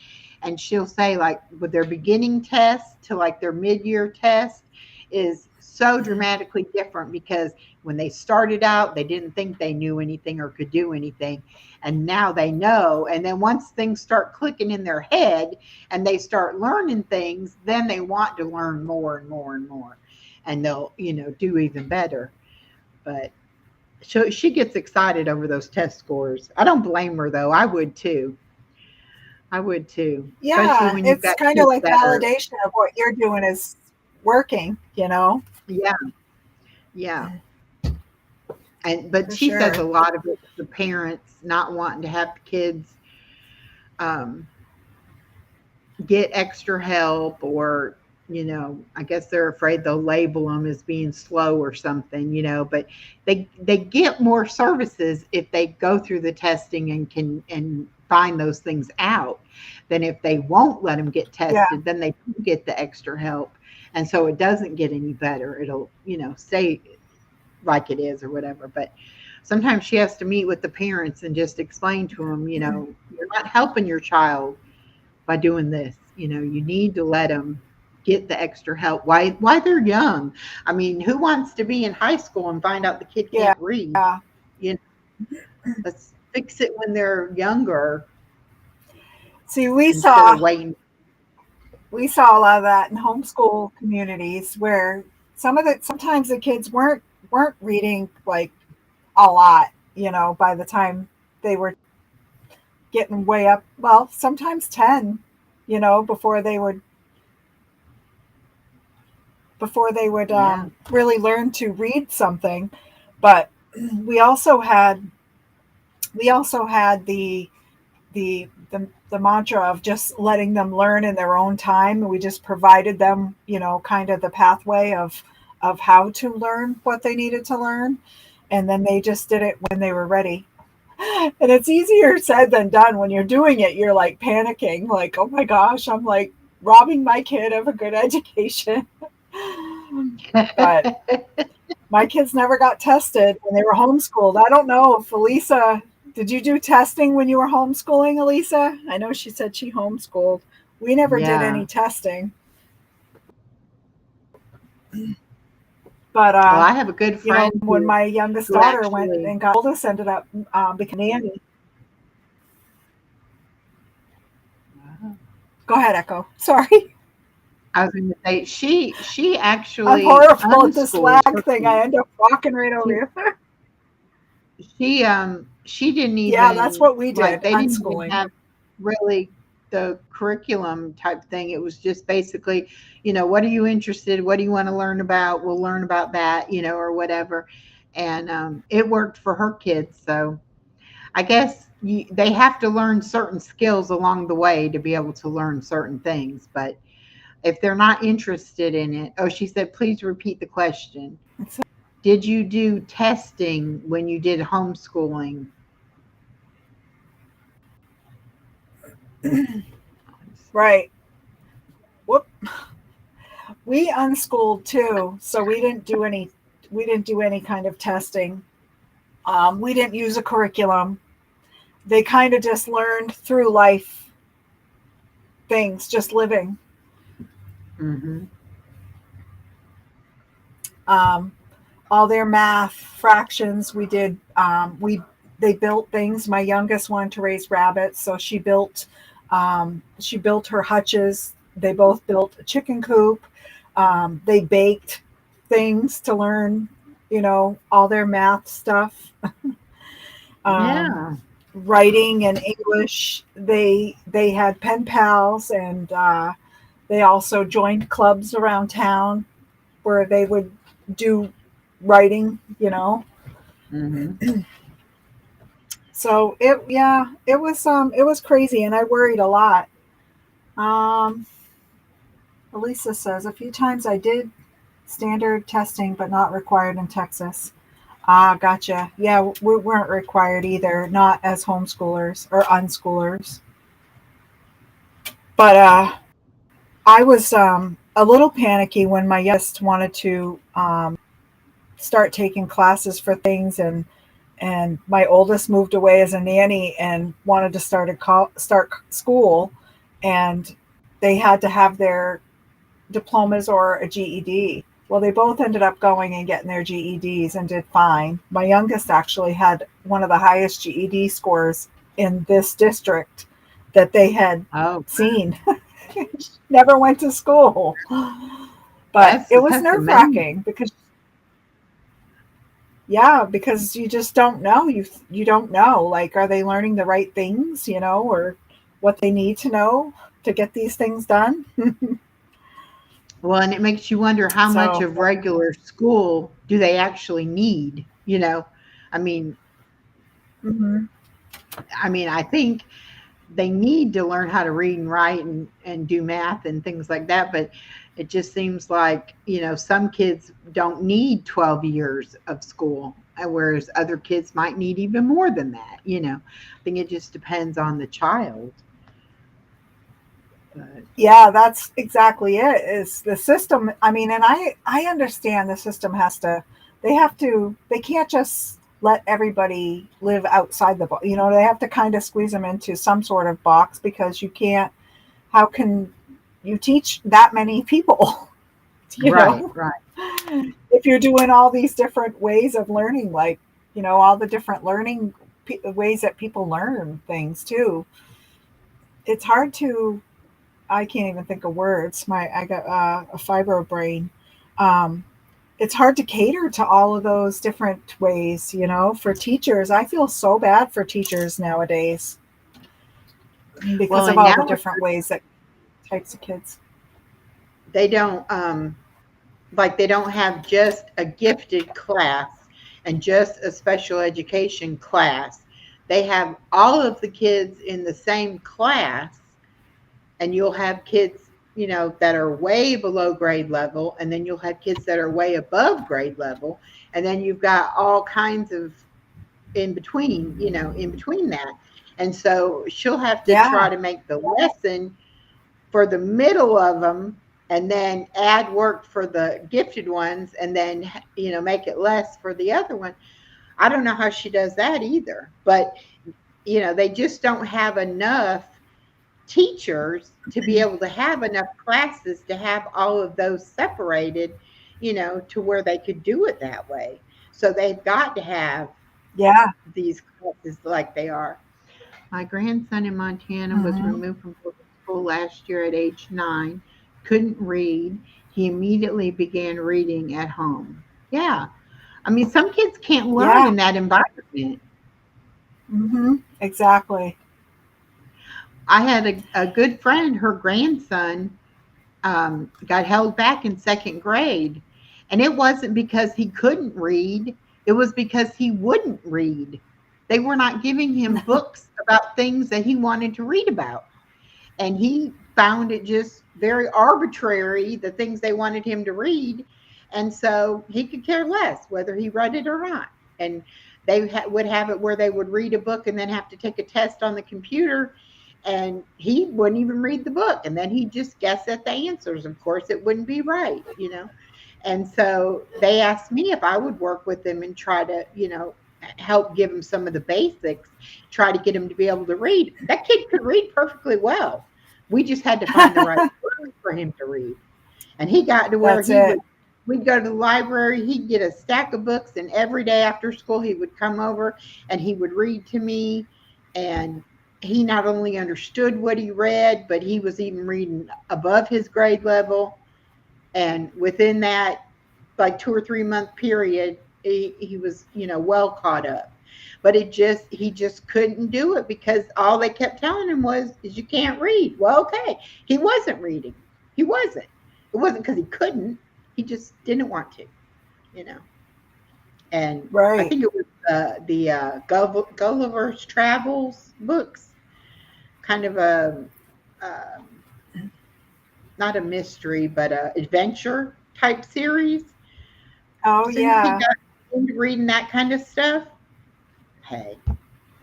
and she'll say like with their beginning test to like their mid-year test is so dramatically different because when they started out they didn't think they knew anything or could do anything, and now they know. And then once things start clicking in their head and they start learning things, then they want to learn more and more and more, and they'll do even better. But she gets excited over those test scores. I don't blame her though. I would too, especially Yeah, when you've it's got kind of kids like that are. validation of what you're doing is working, you know? Yeah, yeah. But For she says sure. a lot of it, the parents not wanting to have kids um, get extra help, or I guess they're afraid they'll label them as being slow or something. But they get more services if they go through the testing and can and find those things out than if they won't let them get Yeah. tested. Then they don't get the extra help, and so it doesn't get any better. It'll stay like it is or whatever. But sometimes she has to meet with the parents and just explain to them, you're not helping your child by doing this. You need to let them get the extra help. Why they're young. I mean, who wants to be in high school and find out the kid Yeah. can't read? Let's fix it when they're younger See, we instead of saw waiting. a lot of that in homeschool communities where sometimes the kids weren't reading like a lot, by the time they were getting way up, well, sometimes 10, before they would Yeah. really learn to read something. But we also had the mantra of just letting them learn in their own time. We just provided them, kind of the pathway of how to learn what they needed to learn, and then they just did it when they were ready. And it's easier said than done. When you're doing it, you're like panicking, like, oh my gosh, I'm like robbing my kid of a good education. But my kids never got tested when they were homeschooled. I don't know if Elisa, did you do testing when you were homeschooling, Elisa? I know she said she homeschooled. We never did Yeah. any testing. But Well, I have a good friend when my youngest who daughter went actually. and got oldest ended up becoming a nanny. Go ahead, Echo. Sorry. I was going to say she I'm actually horrible at this unschooled lag her thing. I kids. end up walking right over She you. she didn't Yeah, that's even what we like did, they didn't even unschooling. have really the curriculum type thing. It was just basically, what are you interested? What do you want to learn about? We'll learn about that, or whatever. And it worked for her kids. So I guess they have to learn certain skills along the way to be able to learn certain things. But if they're not interested in it, oh, she said, please repeat the question. Did you do testing when you did homeschooling? Right. Whoop. We unschooled too, so we didn't do any kind of testing. We didn't use a curriculum. They kind of just learned through life things, just living. Mm-hmm. All their math fractions we did. We they built things. My youngest wanted to raise rabbits, so she built her hutches. They both built a chicken coop. They baked things to learn, all their math stuff. um, Yeah. Writing and English. They had pen pals, and they also joined clubs around town where they would do writing. Mm-hmm. So it was crazy, and I worried a lot. Um, Elisa says a few times I did standard testing, but not required in Texas. Ah, gotcha. Yeah, we weren't required either, not as homeschoolers or unschoolers. But I was a little panicky when my youngest wanted to start taking classes for things, and my oldest moved away as a nanny and wanted to start school, and they had to have their diplomas or a GED. Well, they both ended up going and getting their GEDs and did fine. My youngest actually had one of the highest GED scores in this district that they had Oh, seen. Never went to school. But it was that's nerve amazing. wracking because you just don't know. You don't know. Like, are they learning the right things, or what they need to know to get these things done? Well, and it makes you wonder how much So, of regular school do they actually need, I mean, mhm. I think they need to learn how to read and write and do math and things like that, but it just seems like, some kids don't need 12 years of school, whereas other kids might need even more than that. I think it just depends on the child. But Yeah, that's exactly it. Is the system? I mean, and I understand the system has to. They can't just let everybody live outside the box. They have to kind of squeeze them into some sort of box, because you can't. How can you teach that many people? You right, know, right. if you're doing all these different ways of learning, like, all the different learning ways that people learn things too. It's hard to. I can't even think of words. I got a fibro brain. Um, it's hard to cater to all of those different ways, for teachers. I feel so bad for teachers nowadays because Well, of and all now the different ways that types of kids. they don't like they don't have just a gifted class and just a special education class. They have all of the kids in the same class, and you'll have kids, that are way below grade level, and then you'll have kids that are way above grade level, and then you've got all kinds of in between that. And so she'll have to try Yeah, to make the lesson for the middle of them, and then add work for the gifted ones, and then make it less for the other one. I don't know how she does that either, but they just don't have enough teachers to be able to have enough classes to have all of those separated, to where they could do it that way. So they've got to have yeah. these classes like they are. My grandson in Montana was Hmm. removed from public school last year at age 9, couldn't read. He immediately began reading at home. Yeah. Some kids can't learn Yeah. in that environment. Exactly. I had a good friend, her grandson got held back in second grade. And it wasn't because he couldn't read, it was because he wouldn't read. They were not giving him books about things that he wanted to read about. And he found it just very arbitrary, the things they wanted him to read. And so he could care less whether he read it or not. And they would have it where they would read a book and then have to take a test on the computer, and he wouldn't even read the book, and then he'd just guess at the answers. Of course it wouldn't be right. And so they asked me if I would work with them and try to help give him some of the basics, try to get him to be able to read. That kid could read perfectly well. We just had to find the right word for him to read. And he got to where That's he would it. we'd go to the library. He'd get a stack of books, and every day after school, he would come over and he would read to me. And he not only understood what he read, but he was even reading above his grade level. And within that, like 2 or 3 month period, he was, well caught up. But he just couldn't do it because all they kept telling him was, is you can't read. Well, okay. He wasn't reading. He wasn't. It wasn't because he couldn't. He just didn't want to, you know. And I Right. think it was the Gulliver's Travels books, kind of a not a mystery, but a adventure type series. Oh As soon as he yeah. got into reading that kind of stuff, hey,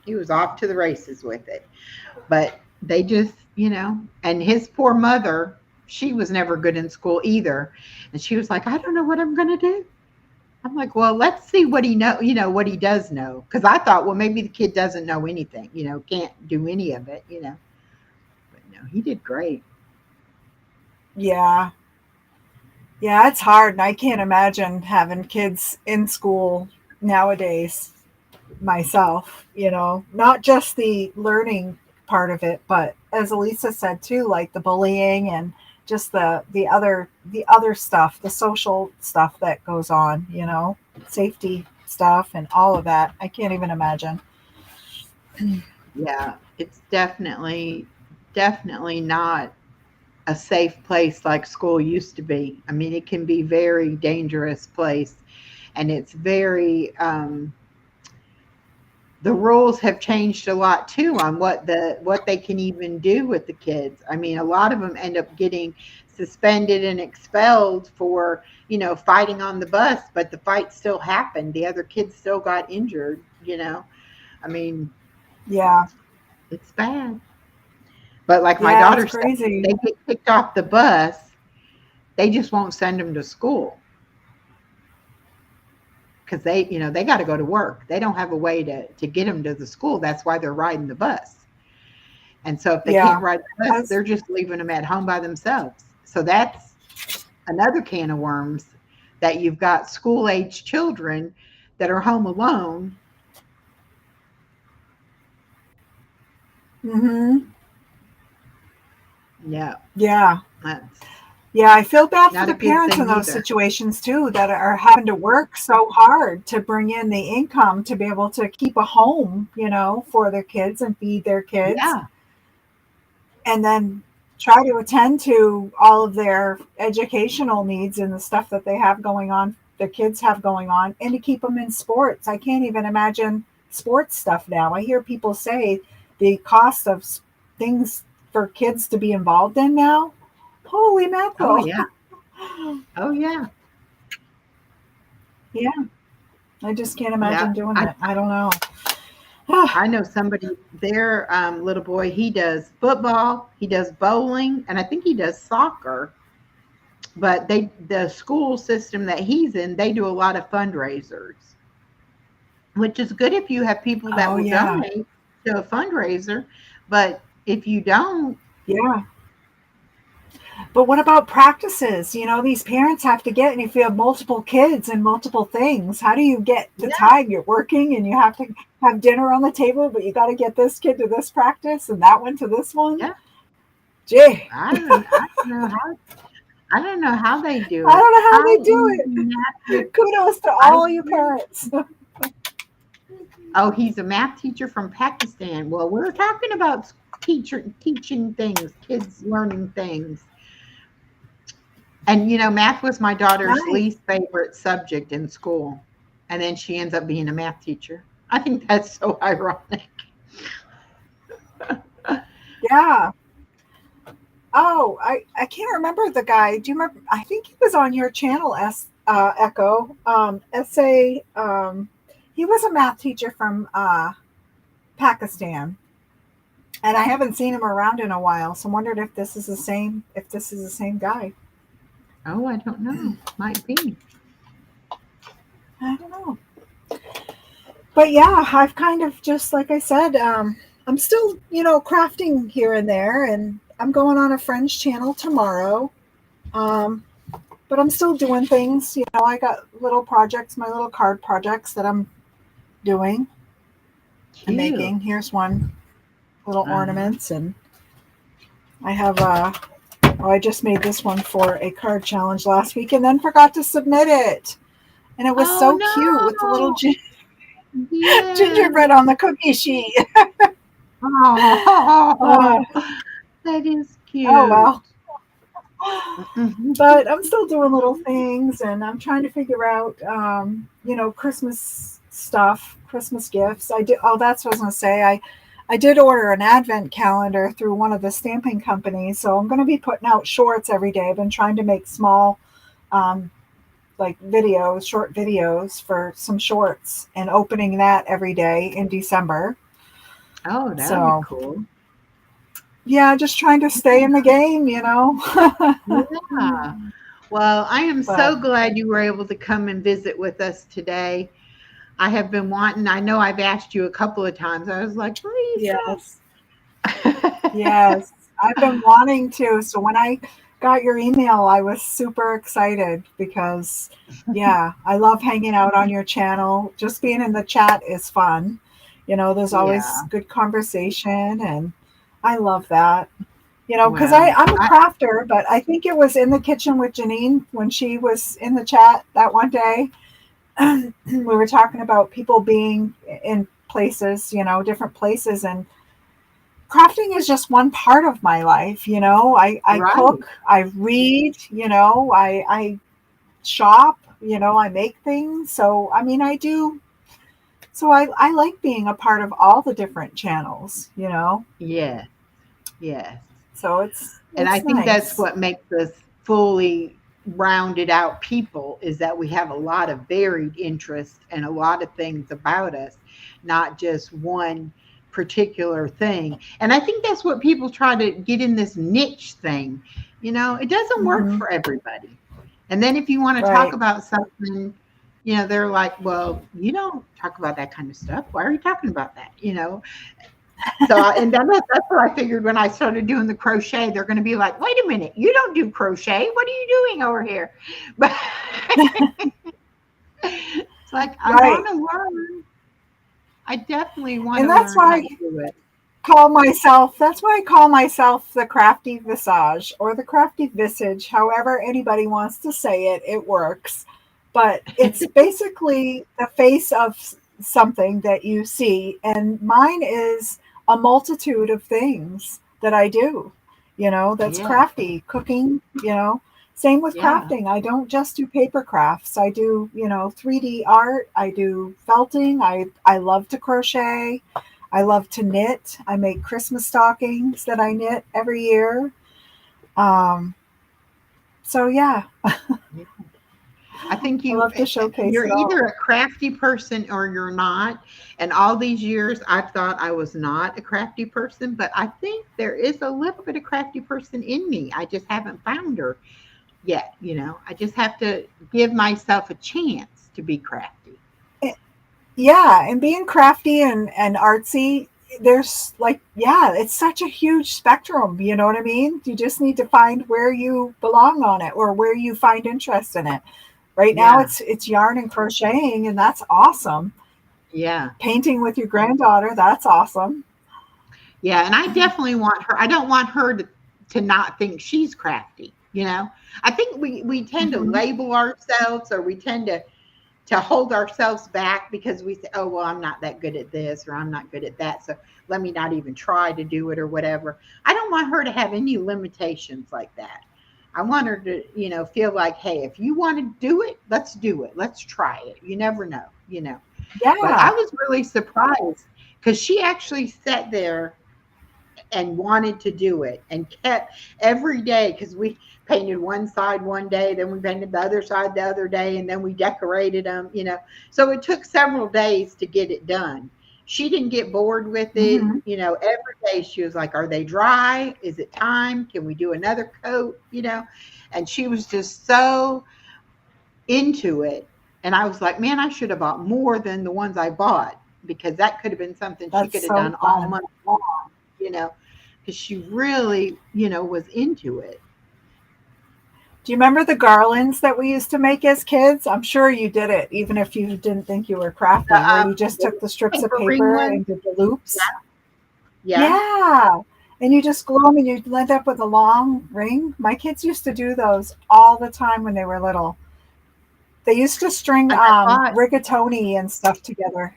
he was off to the races with it. But they just, and his poor mother, she was never good in school either. And she was like, I don't know what I'm going to do. I'm like, well, let's see what what he does know. Because I thought, well, maybe the kid doesn't know anything, can't do any of it. But no, he did great. Yeah. Yeah, it's hard. And I can't imagine having kids in school nowadays myself, not just the learning part of it, but as Elisa said too, like the bullying and just the other stuff, the social stuff that goes on, safety stuff and all of that. I can't even imagine. Yeah, it's definitely not a safe place like school used to be. I mean, it can be very dangerous place, and it's very the rules have changed a lot too on what they can even do with the kids. I mean, a lot of them end up getting suspended and expelled for, fighting on the bus, but the fight still happened. The other kids still got injured. I mean, Yeah. it's bad. But like my Yeah, it's daughter said, crazy. they get kicked off the bus, they just won't send them to school because they got to go to work. They don't have a way to get them to the school. That's why they're riding the bus. And so if they can't Yeah. ride the bus, As they're just leaving them at home by themselves. So that's another can of worms, that you've got school age children that are home alone. mhm. Yeah, Yeah. that's Yeah, I feel bad for not a the good parents in thing those either. situations too that are having to work so hard to bring in the income to be able to keep a home, for their kids and feed their kids, Yeah. and then try to attend to all of their educational needs and the stuff that they have going on, their kids have going on, and to keep them in sports. I can't even imagine sports stuff now. I hear people say the cost of things for kids to be involved in now. Holy Oh mackerel. yeah. Oh yeah. Yeah, I just can't imagine Yeah. doing I it. I don't know. I know somebody, their little boy, he does football, he does bowling, and I think he does soccer. But the school system that he's in, they do a lot of fundraisers, which is good if you have people that Oh, will yeah. donate to a fundraiser. But if you don't, Yeah. But what about practices? These parents have to get, and if you have multiple kids and multiple things, how do you get the yeah, time? You're working and you have to have dinner on the table, but you got to get this kid to this practice and that one to this one. yeah, Gee, I don't know how they do I it. don't know how How they do in the math? it. Kudos to I all you parents. Oh, he's a math teacher from Pakistan. Well, we're talking about teaching things, kids learning things. And math was my daughter's Nice. least favorite subject in school. And then she ends up being a math teacher. I think that's so ironic. Yeah. Oh, I can't remember the guy. Do you remember? I think he was on your channel, Echo. Essay. He was a math teacher from Pakistan, and I haven't seen him around in a while. So I wondered if this is the same. If this is the same guy. Oh, I don't know. Might be. I don't know. But yeah, I've kind of just like I said. I'm still, crafting here and there, and I'm going on a friend's channel tomorrow. Um, but I'm still doing things. I got little projects, my little card projects that I'm doing and Cute. making. Here's one, little Uh-huh. ornaments, and I have I just made this one for a card challenge last week and then forgot to submit it. And it was so cute with the little Oh no. Yeah. gingerbread on the cookie sheet. Oh, Uh, that is oh cute. well. Mhm. But I'm still doing little things, and I'm trying to figure out, Christmas stuff, Christmas gifts. I did. Oh, that's what I was going to say. I did order an advent calendar through one of the stamping companies, so I'm going to be putting out shorts every day. I've been trying to make small, um, like videos, short videos for some shorts, and opening that every day in December. Oh, that'll be So cool. yeah, just trying to stay in the game. Yeah. Well, I am But so glad you were able to come and visit with us today. I have been wanting, I know I've asked you a couple of times. I was like, Lisa. yes. Yes, I've been wanting to. So when I got your email, I was super excited because, yeah, I love hanging out on your channel. Just being in the chat is fun. There's always Yeah. good conversation, and I love that. Because Well, I'm a crafter, but I think it was in the kitchen with Janine when she was in the chat that one day. We were talking about people being in places, different places, and crafting is just one part of my life. I right. cook, I read, I shop, I make things. So I mean I do, so I like being a part of all the different channels. Yes. Yes. So And I it's think that's nice. what makes us fully rounded out people is that we have a lot of varied interests and a lot of things about us, not just one particular thing. And I think that's what people try to get in this niche thing. It doesn't work Hmm. for everybody. And then if you want to talk Right. about something, they're like, well, you don't talk about that kind of stuff. Why are you talking about that? So, and then that's what I figured when I started doing the crochet. They're going to be like, "Wait a minute, you don't do crochet. What are you doing over here?" But it's like I want Right. to learn. I definitely want And to learn how to do it. that's why I call myself the crafty visage or the crafty visage, however anybody wants to say it, it works. But it's basically the face of something that you see, and mine is a multitude of things that I do, that's Yeah, crafty, cooking, Same with yeah. crafting. I don't just do paper crafts. I do, 3D art. I do felting. I love to crochet. I love to knit. I make Christmas stockings that I knit every year. Um, so yeah, Yeah. I think I love to showcase you're it either all. a crafty person or you're not. And all these years, I've thought I was not a crafty person, but I think there is a little bit of crafty person in me. I just haven't found her yet. I just have to give myself a chance to be crafty. Eh, Yeah, and being crafty and artsy, there's like, yeah, it's such a huge spectrum. You know what I mean? You just need to find where you belong on it or where you find interest in it. Right now, Yeah, it's yarn and crocheting, and that's awesome. yeah, Painting with your granddaughter, that's awesome. yeah. And I definitely want her. I don't want her to not think she's crafty. I think we tend to Hmm. label ourselves or we tend to hold ourselves back because we say, oh, well, I'm not that good at this or I'm not good at that. So let me not even try to do it or whatever. I don't want her to have any limitations like that. I want her to, feel like, hey, if you want to do it, let's do it. Let's try it. You never know. But I Yeah. was really surprised because she actually sat there and wanted to do it and kept every day because we painted one side one day, then we painted the other side the other day, and then we decorated them. So it took several days to get it done. She didn't get bored with it. Hmm. Every day she was like, are they dry? Is it time? Can we do another coat? And she was just so into it. And I was like, man, I should have bought more than the ones I bought because that could have been something she That's could have so done all fun. month long, you know, because she really, was into it. Do you remember the garlands that we used to make as kids? I'm sure you did it, even if you didn't think you were The, crafting, where you just took the strips of paper ring paper one. and did the loops. Yeah. Yeah. And you just glue them and you end up with a long ring. My kids used to do those all the time when they were little. They used to string And I bought, rigatoni and stuff together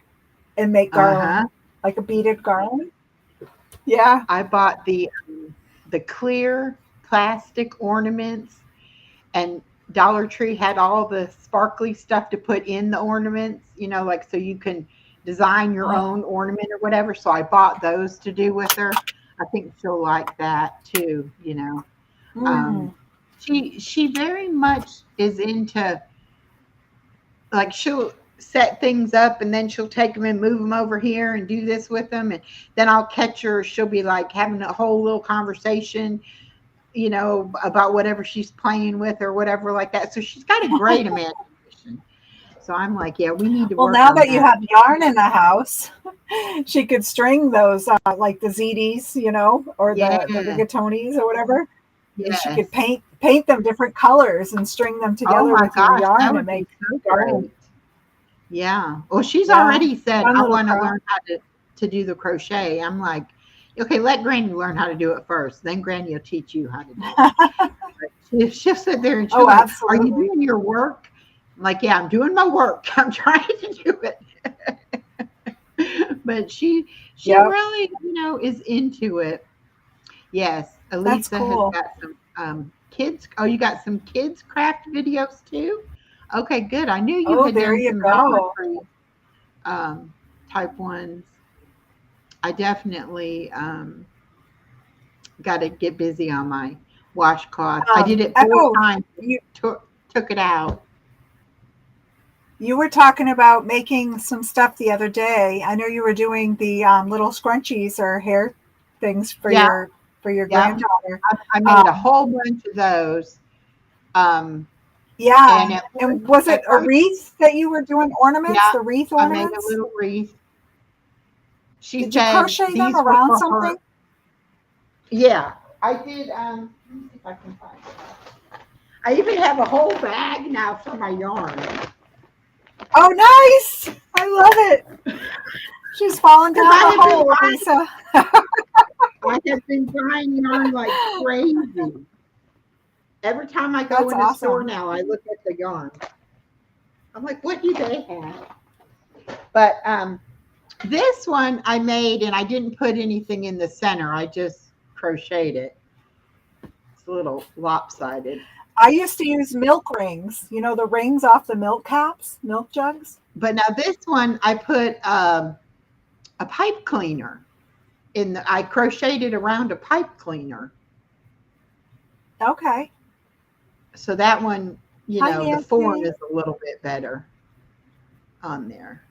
and make uh-huh. garland, like a beaded garland. Yeah. I bought the clear plastic ornaments, and Dollar Tree had all the sparkly stuff to put in the ornaments, like so you can design your Oh. own ornament or whatever. So I bought those to do with her. I think she'll like that too. Mm. Um, she very much is into, like, she'll set things up and then she'll take them and move them over here and do this with them, and then I'll catch her. She'll be like having a whole little conversation, about whatever she's playing with or whatever like that. So she's got a great imagination. So I'm like, yeah, we need to Well, work now on that you that. have yarn in the house, she could string those like the ZDs, or the Yeah. rigatonis or whatever. And she could Yes. paint them different colors and string them Oh together my with your gosh, that yarn and would be make so garland. great. Yeah. Well, she's Yeah, already said, fun I little want to craft. learn how to do the crochet. I'm like, okay, let Granny learn how to do it first. Then Granny will teach you how to do it. She'll sit there and she'll Oh, go, are you absolutely. doing your work? I'm like, yeah, I'm doing my work. I'm trying to do it. But she Yep, really, is into it. Yes, that's Elisa has cool. got some kids. Oh, you got some kids craft videos too? Okay, good. I knew you Oh, had there done you some Dollar go. Tree um, type ones. I definitely got to get busy on my washcloth. I did it 4 Oh, times. Took it out. you were talking about making some stuff the other day. I know you were doing the little scrunchies or hair things Yeah, for your yeah. granddaughter. I made a Um, whole bunch of those. Um, yeah, and and was it at a first, wreath that you were doing ornaments? yeah, The wreath I made a ornaments? little wreath. She Did you said crochet them these were around for something? her. Yeah, I did. Let me see if I can find it. I even have a whole bag now for my yarn. Oh, nice! I love it. She's falling Because down the hole, Lisa. I have been buying yarn like crazy. Every time I go That's in a store awesome. now, I look at the yarn. I'm like, what do they have? But this one I made, and I didn't put anything in the center. I just crocheted it. It's a little lopsided. I used to use milk rings. You know the rings off the milk caps, milk jugs? But now this one, I put a pipe cleaner in the. I crocheted around a pipe cleaner, Okay. so that one, Hi, the form Nancy. is a little bit better on there.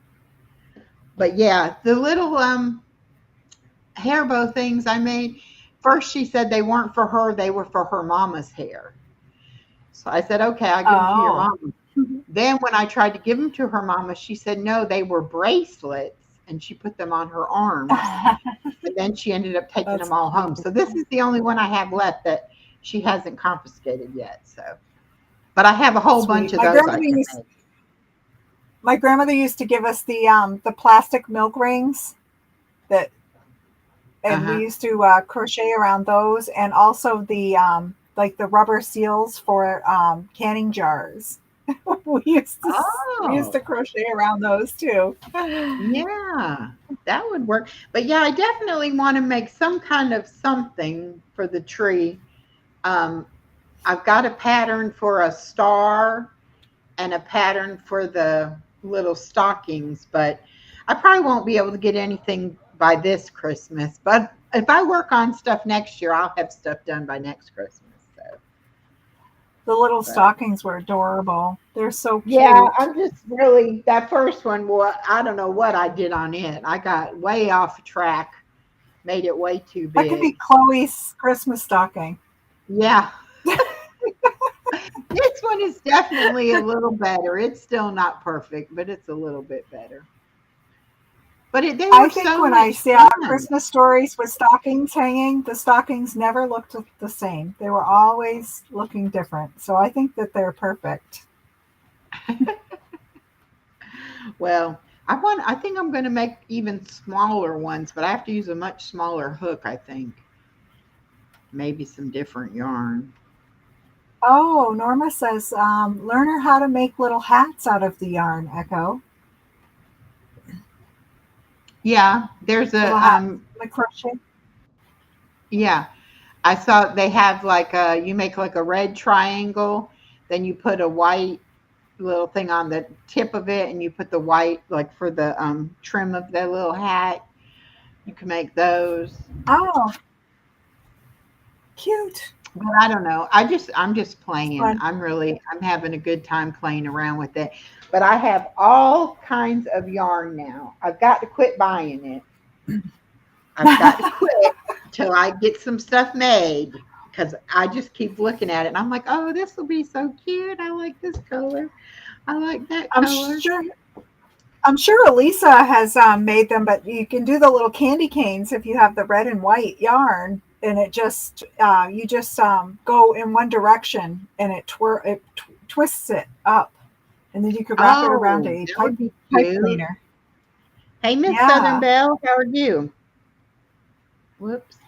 But yeah, the little hair bow things I made. First, she said they weren't for her; they were for her mama's hair. So I said, okay, I'll give them to your Oh. mama. Then when I tried to give them to her mama, she said no, they were bracelets, and she put them on her arms. And then she ended up taking That's them all home. cute. So this is the only one I have left that she hasn't confiscated yet. So, but I have a whole bunch Sweet. of those I can make. My grandmother used to give us the plastic milk rings that, Uh and we huh. used to crochet around those, and also the like the rubber seals for canning jars. We used Oh, to crochet around those too. yeah, that would work. But yeah, I definitely want to make some kind of something for the tree. Um, I've got a pattern for a star and a pattern for the little stockings, but I probably won't be able to get anything by this Christmas. But if I work on stuff next year, I'll have stuff done by next Christmas. So, The little but stockings were adorable. They're so yeah, cute. I'm just really that first one. What I don't know what I did on it. I got way off track, made it way too That could be big. Chloe's Christmas stocking. Yeah, this one is definitely a little better. It's still not perfect, but it's a little bit better. They I were think so when I much see our fun. Christmas stories with stockings hanging, the stockings never looked the same. They were always looking different. So I think that they're perfect. Well, I think I'm going to make even smaller ones, but I have to use a much smaller hook, I think. Maybe some different yarn. Oh, Norma says, learn her how to make little hats out of the yarn, Echo. Yeah, there's Little a hats, like crochet. yeah. I saw they have like a you make like a red triangle, then you put a white little thing on the tip of it and you put the white like for the trim of the little hat. You can make those. Oh, cute. But I don't know. I'm just It's playing. fun. I'm having a good time playing around with it. But I have all kinds of yarn now. I've got to quit buying it. I've got to quit till I get some stuff made because I just keep looking at it and I'm like, oh, this will be so cute. I like this color. I like that I'm color. sure I'm sure Elisa has made them, but you can do the little candy canes if you have the red and white yarn, and it just you just go in one direction, and twists it up, and then you could wrap it around Oh, a that pipe would be pipe cute. cleaner. Hey, Miss Southern Yeah. Belle, how are you? Whoops.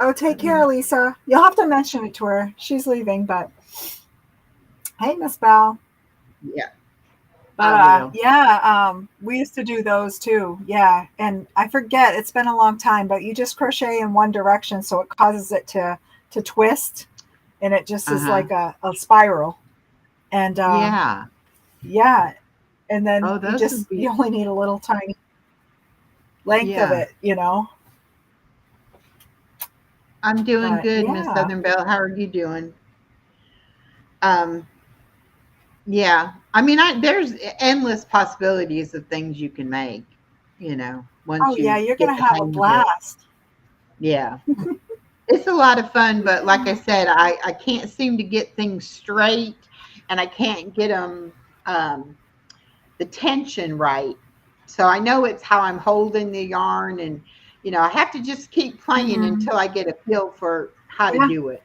Oh, take care, Southern. Elisa. You'll have to mention it to her. She's leaving, but hey, Miss Bell. Yeah, But I will. yeah, we used to do those too. Yeah, and I forget it's been a long time, but you just crochet in one direction, so it causes it to twist, and it just Uh is huh. like a spiral. And Yeah. yeah, and then Oh, those would you be. only need a little tiny length of Yeah. it, you know. I'm doing But good, Miss yeah, Southern Belle. How are you doing? Um, yeah. I mean, there's endless possibilities of things you can make, oh once yeah, you you're get gonna the have a hang of it. blast. Yeah. It's a lot of fun, but like I said, I can't seem to get things straight and I can't get them um, the tension right. So I know it's how I'm holding the yarn and I have to just keep playing Hmm. until I get a feel for how to Yeah. do it.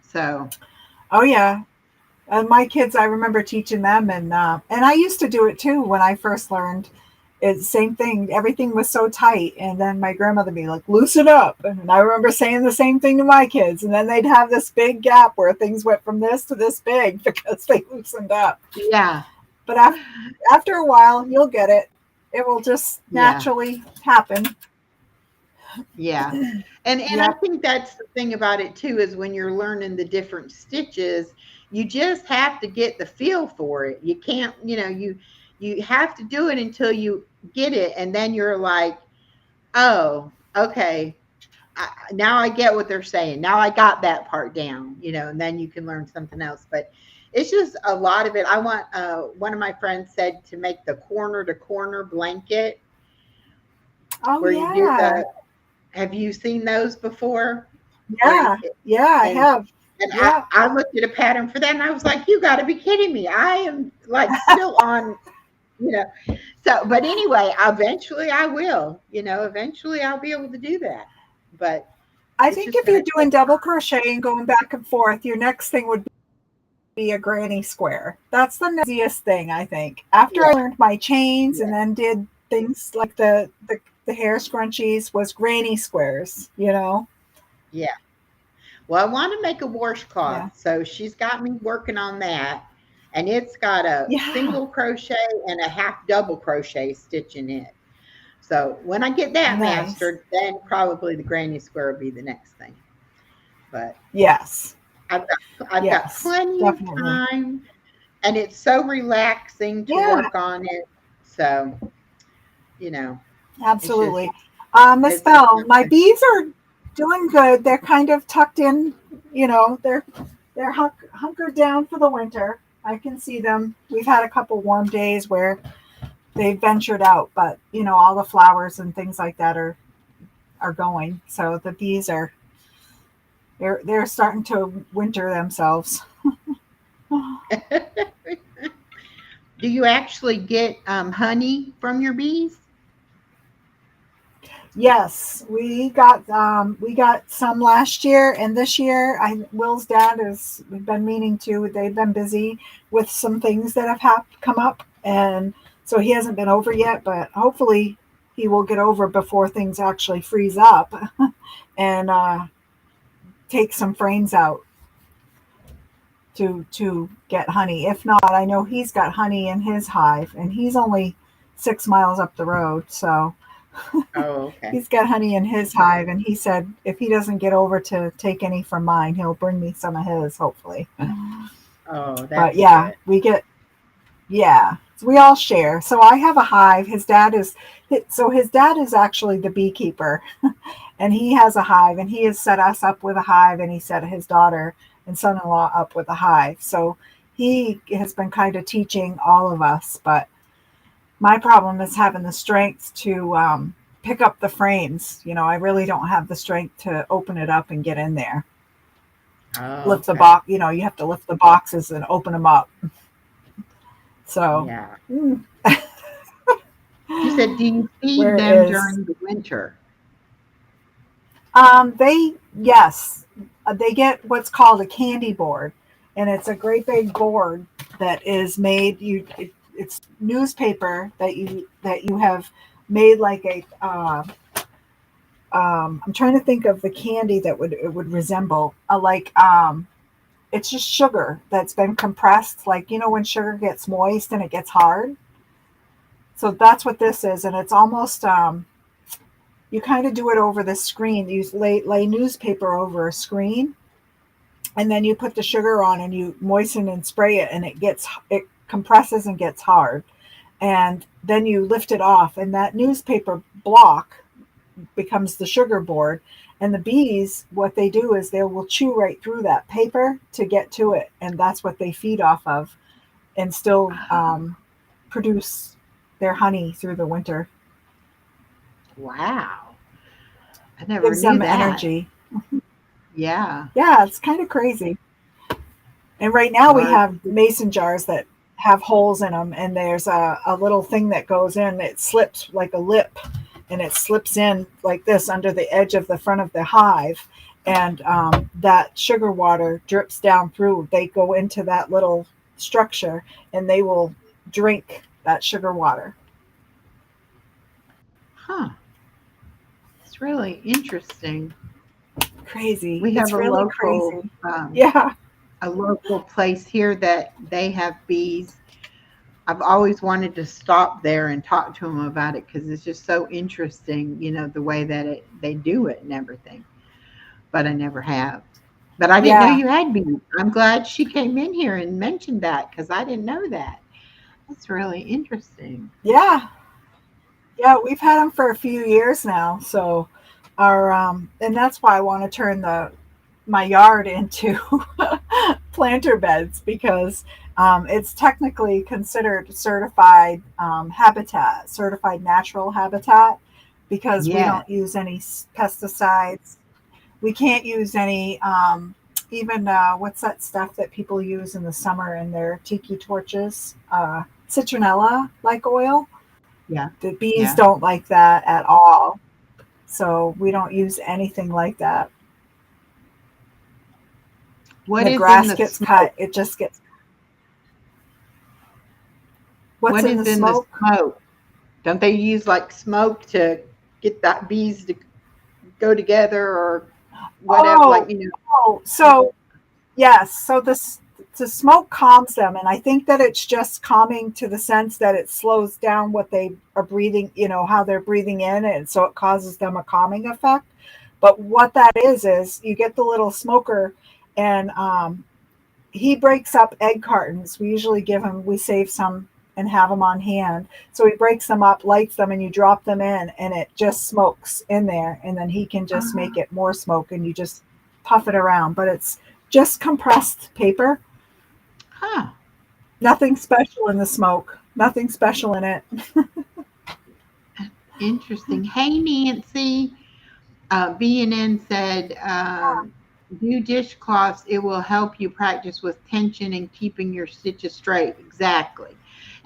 So, Oh yeah. And my kids, I remember teaching them, and I used to do it too when I first learned. It's same thing. Everything was so tight, and then my grandmother would be like, "Loosen up," and I remember saying the same thing to my kids, and then they'd have this big gap where things went from this to this big because they loosened up. yeah. But after a while, you'll get it. It will just Yeah. naturally happen. Yeah. And I Yep. think that's the thing about it too is when you're learning the different stitches, you just have to get the feel for it. You can't, you have to do it until you get it and then you're like, "Oh, okay. Now I get what they're saying. Now I got that part down," and then you can learn something else. But it's just a lot of it. I want one of my friends said to make the corner to corner blanket Oh where you do yeah, have you seen those before? Where yeah, yeah. I and have. and Yeah. I looked at a pattern for that and I was like, you got to be kidding me. I am like still on, you know. So, but anyway, eventually I will, eventually I'll be able to do that. But I it's think just if going you're to doing take double crochet and going back and forth, your next thing would be a granny square. That's the easiest thing, I think. After I yeah, learned my chains and yeah, then did things like the hair scrunchies was granny squares, you know? yeah. Well, I want to make a Yeah. washcloth. So she's got me working on that. And it's got a Yeah. single crochet and a half double crochet stitch in it. So when I get that Nice. mastered, then probably the granny square will be the next thing. But Yes. I've got Yes. plenty of Definitely. time, and it's so relaxing to Yeah, work on it. So you know, it's just absolutely. Miss it's Bell, my bees are doing good. They're kind of tucked in, they're hunkered down for the winter. I can see them. We've had a couple warm days where they ventured out, but all the flowers and things like that are going. So the bees they're starting to winter themselves. Do you actually get honey from your bees? Yes, we got some last year, and this year, I Will's dad is we've been meaning to. They've been busy with some things that have come up, and so he hasn't been over yet. But hopefully, he will get over before things actually freeze up, and take some frames out to get honey. If not, I know he's got honey in his hive, and he's only 6 miles up the road, so Oh, okay. he's got honey in his hive, and he said if he doesn't get over to take any from mine, he'll bring me some of his, hopefully. Oh, But that's yeah, good. yeah, so we all share. So I have a hive. His dad is actually the beekeeper, and he has a hive, and he has set us up with a hive, and he set his daughter and son-in-law up with a hive. So he has been kind of teaching all of us, but my problem is having the strength to pick up the frames. I really don't have the strength to open it up and get in there. Oh, Lift the okay. box, you have to lift the boxes and open them up. So, Yeah. mm, You said, do you feed where them is during the winter? yes, they get what's called a candy board, and it's a great big board that is made. It's newspaper that you have made like a I'm trying to think of the candy that it would resemble. It's just sugar that's been compressed. Like when sugar gets moist and it gets hard. So that's what this is, and it's almost you kind of do it over the screen. You lay newspaper over a screen, and then you put the sugar on and you moisten and spray it, and it compresses and gets hard, and then you lift it off, and that newspaper block becomes the sugar board. And the bees, what they do is they will chew right through that paper to get to it, and that's what they feed off of, and still produce their honey through the winter. Wow. I never Gives knew them that. energy. Yeah. Yeah, it's kind of crazy. And right now we Well, have mason jars that have holes in them, and there's a little thing that goes in. It slips like a lip, and it slips in like this under the edge of the front of the hive, and that sugar water drips down through. They go into that little structure, and they will drink that sugar water. huh. It's really interesting. Crazy. We have It's really crazy. Yeah. a local place here that they have bees. I've always wanted to stop there and talk to them about it because it's just so interesting, the way that they do it and everything. But I never have. But I didn't know Yeah. you had bees. I'm glad she came in here and mentioned that because I didn't know that. That's really interesting. Yeah. Yeah, we've had them for a few years now. So our and that's why I want to turn the my yard into planter beds, because it's technically considered certified habitat, certified natural habitat, because we Yeah. don't use any pesticides. We can't use any even what's that stuff that people use in the summer in their tiki torches? Citronella like oil. Yeah. The bees Yeah. don't like that at all. So we don't use anything like that. What The is in grass the gets smoke? cut. It just gets what's What in is the in the smoke. smoke? Don't they use like smoke to get that bees to go together or whatever? Oh, oh, so yes. So the smoke calms them, and I think that it's just calming to the sense that it slows down what they are breathing. How they're breathing in, and so it causes them a calming effect. But what that is you get the little smoker, and he breaks up egg cartons. We usually we save some and have them on hand. So he breaks them up, lights them, and you drop them in, and it just smokes in there. And then he can just make it more smoke, and you just puff it around. But it's just compressed paper. huh. Nothing special in the smoke. Nothing special in it. Interesting. Hey, Nancy. B&N said, do dishcloths. It will help you practice with tension and keeping your stitches straight. Exactly.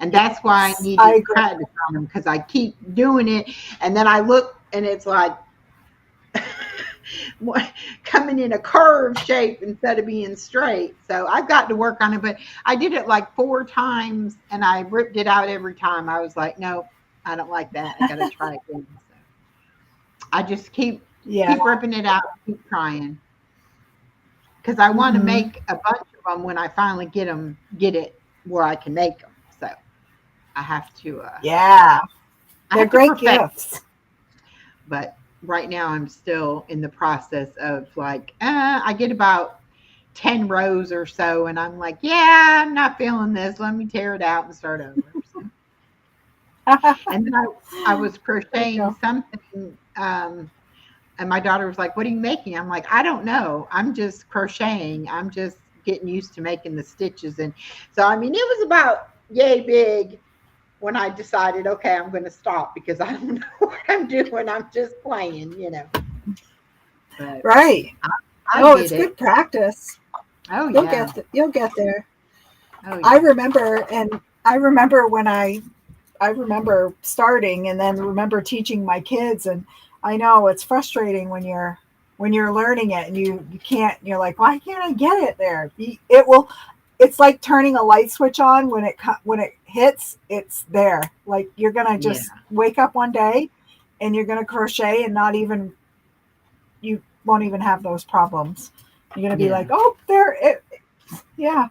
And that's why I I needed agree. practice on them, because I keep doing it. And then I look and it's like coming in a curved shape instead of being straight. So I've got to work on it. But I did it like 4 times and I ripped it out every time. I was like, no, I don't like that. I got to try again. So I just Yeah. keep ripping it out, keep trying, because I want to Hmm. make a bunch of them when I finally get it where I can make them. So I have to Yeah. I They're have to great perfect. gifts. But right now I'm still in the process of like I get about 10 rows or so and I'm like, yeah, I'm not feeling this. Let me tear it out and start over. So, and then I was There you crocheting go. something and my daughter was like, what are you making? I'm like, I don't know. I'm just crocheting. I'm just getting used to making the stitches. And so, I mean, it was about yay big when I decided, okay, I'm going to stop because I don't know what I'm doing. I'm just playing. But Right. I No, get it's it. good practice. Oh, yeah. You'll get there. Oh, I yeah. remember, and I remember when I remember starting, and then remember teaching my kids. And I know it's frustrating when you're learning it and you can't. You're like, why can't I get it there? It will. It's like turning a light switch on. When it hits, it's there. Like you're gonna Yeah. just wake up one day, and you're gonna crochet, and not even you won't even have those problems. You're gonna be like, Yeah. oh, there. Yeah,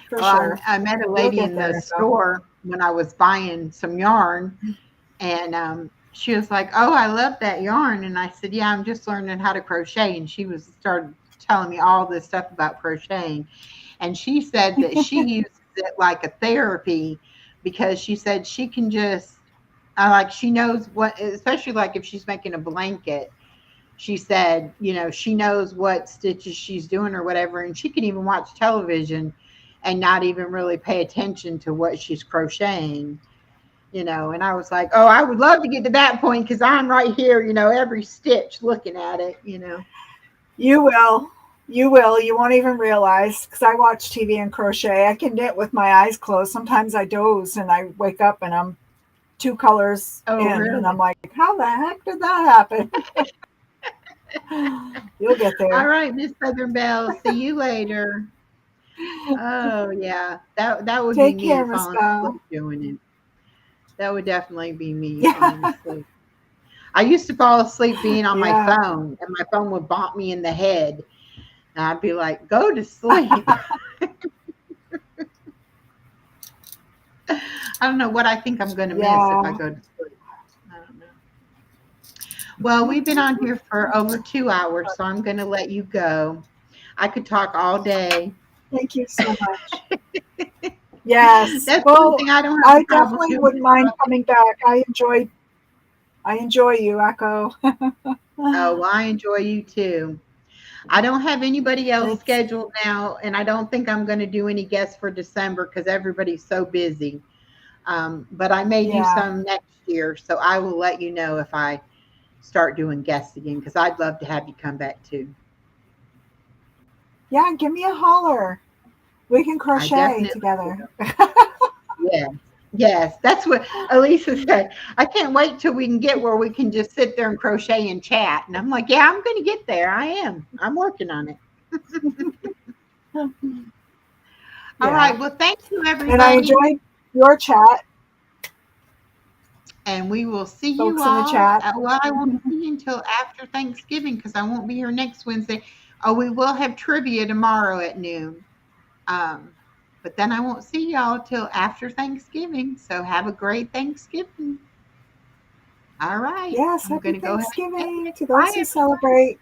for Well, sure. I met a You'll lady get in the there. So. store when I was buying some yarn. And she was like, "Oh, I love that yarn." And I said, "Yeah, I'm just learning how to crochet." And she was started telling me all this stuff about crocheting. And she said that she uses it like a therapy because she said she can just, like, she knows what, especially like if she's making a blanket. She said, she knows what stitches she's doing or whatever, and she can even watch television and not even really pay attention to what she's crocheting. And I was like, oh, I would love to get to that point because I'm right here, every stitch looking at it. You will. You will. You won't even realize because I watch TV and crochet. I can knit with my eyes closed. Sometimes I doze and I wake up and I'm 2 colors Oh, in and I'm really? like, how the heck did that happen? You'll get All there. right, Miss Southern Belle. See you later. Oh, yeah. That would be Take me care, Miss falling Bell. asleep doing it. That would definitely be me Yeah. falling asleep. I used to fall asleep being on my Yeah. phone, and my phone would bonk me in the head. And I'd be like, go to sleep. I don't know what I think I'm going to miss if I Yeah. go to sleep. I don't know. Well, we've been on here for over 2 hours, so I'm going to let you go. I could talk all day. Thank you so much. Yes. That's one Well, thing I don't have a I problem definitely doing wouldn't is mind talking. coming back. I enjoy you, Echo. Oh, well, I enjoy you too. I don't have anybody else It's scheduled now, and I don't think I'm going to do any guests for December because everybody's so busy. But I may do yeah. some next year, so I will let you know if I start doing guests again because I'd love to have you come back too. Yeah, give me a holler. We can I crochet definitely together. will. Yes. Yes, that's what Elisa said. I can't wait till we can get where we can just sit there and crochet and chat. And I'm like, yeah, I'm going to get there. I am. I'm working on it. All Yeah. right. Well, thank you, And I everybody. enjoyed your chat, And we will see you folks in the all. chat. Well, I won't see you until after Thanksgiving because I won't be here next Wednesday. Oh, we will have trivia tomorrow at noon. Um, but then I won't see y'all till after Thanksgiving. So have a great Thanksgiving. All right. Yes, I'm happy going to go ahead and end Thanksgiving it. to Bye, those who everybody. celebrate.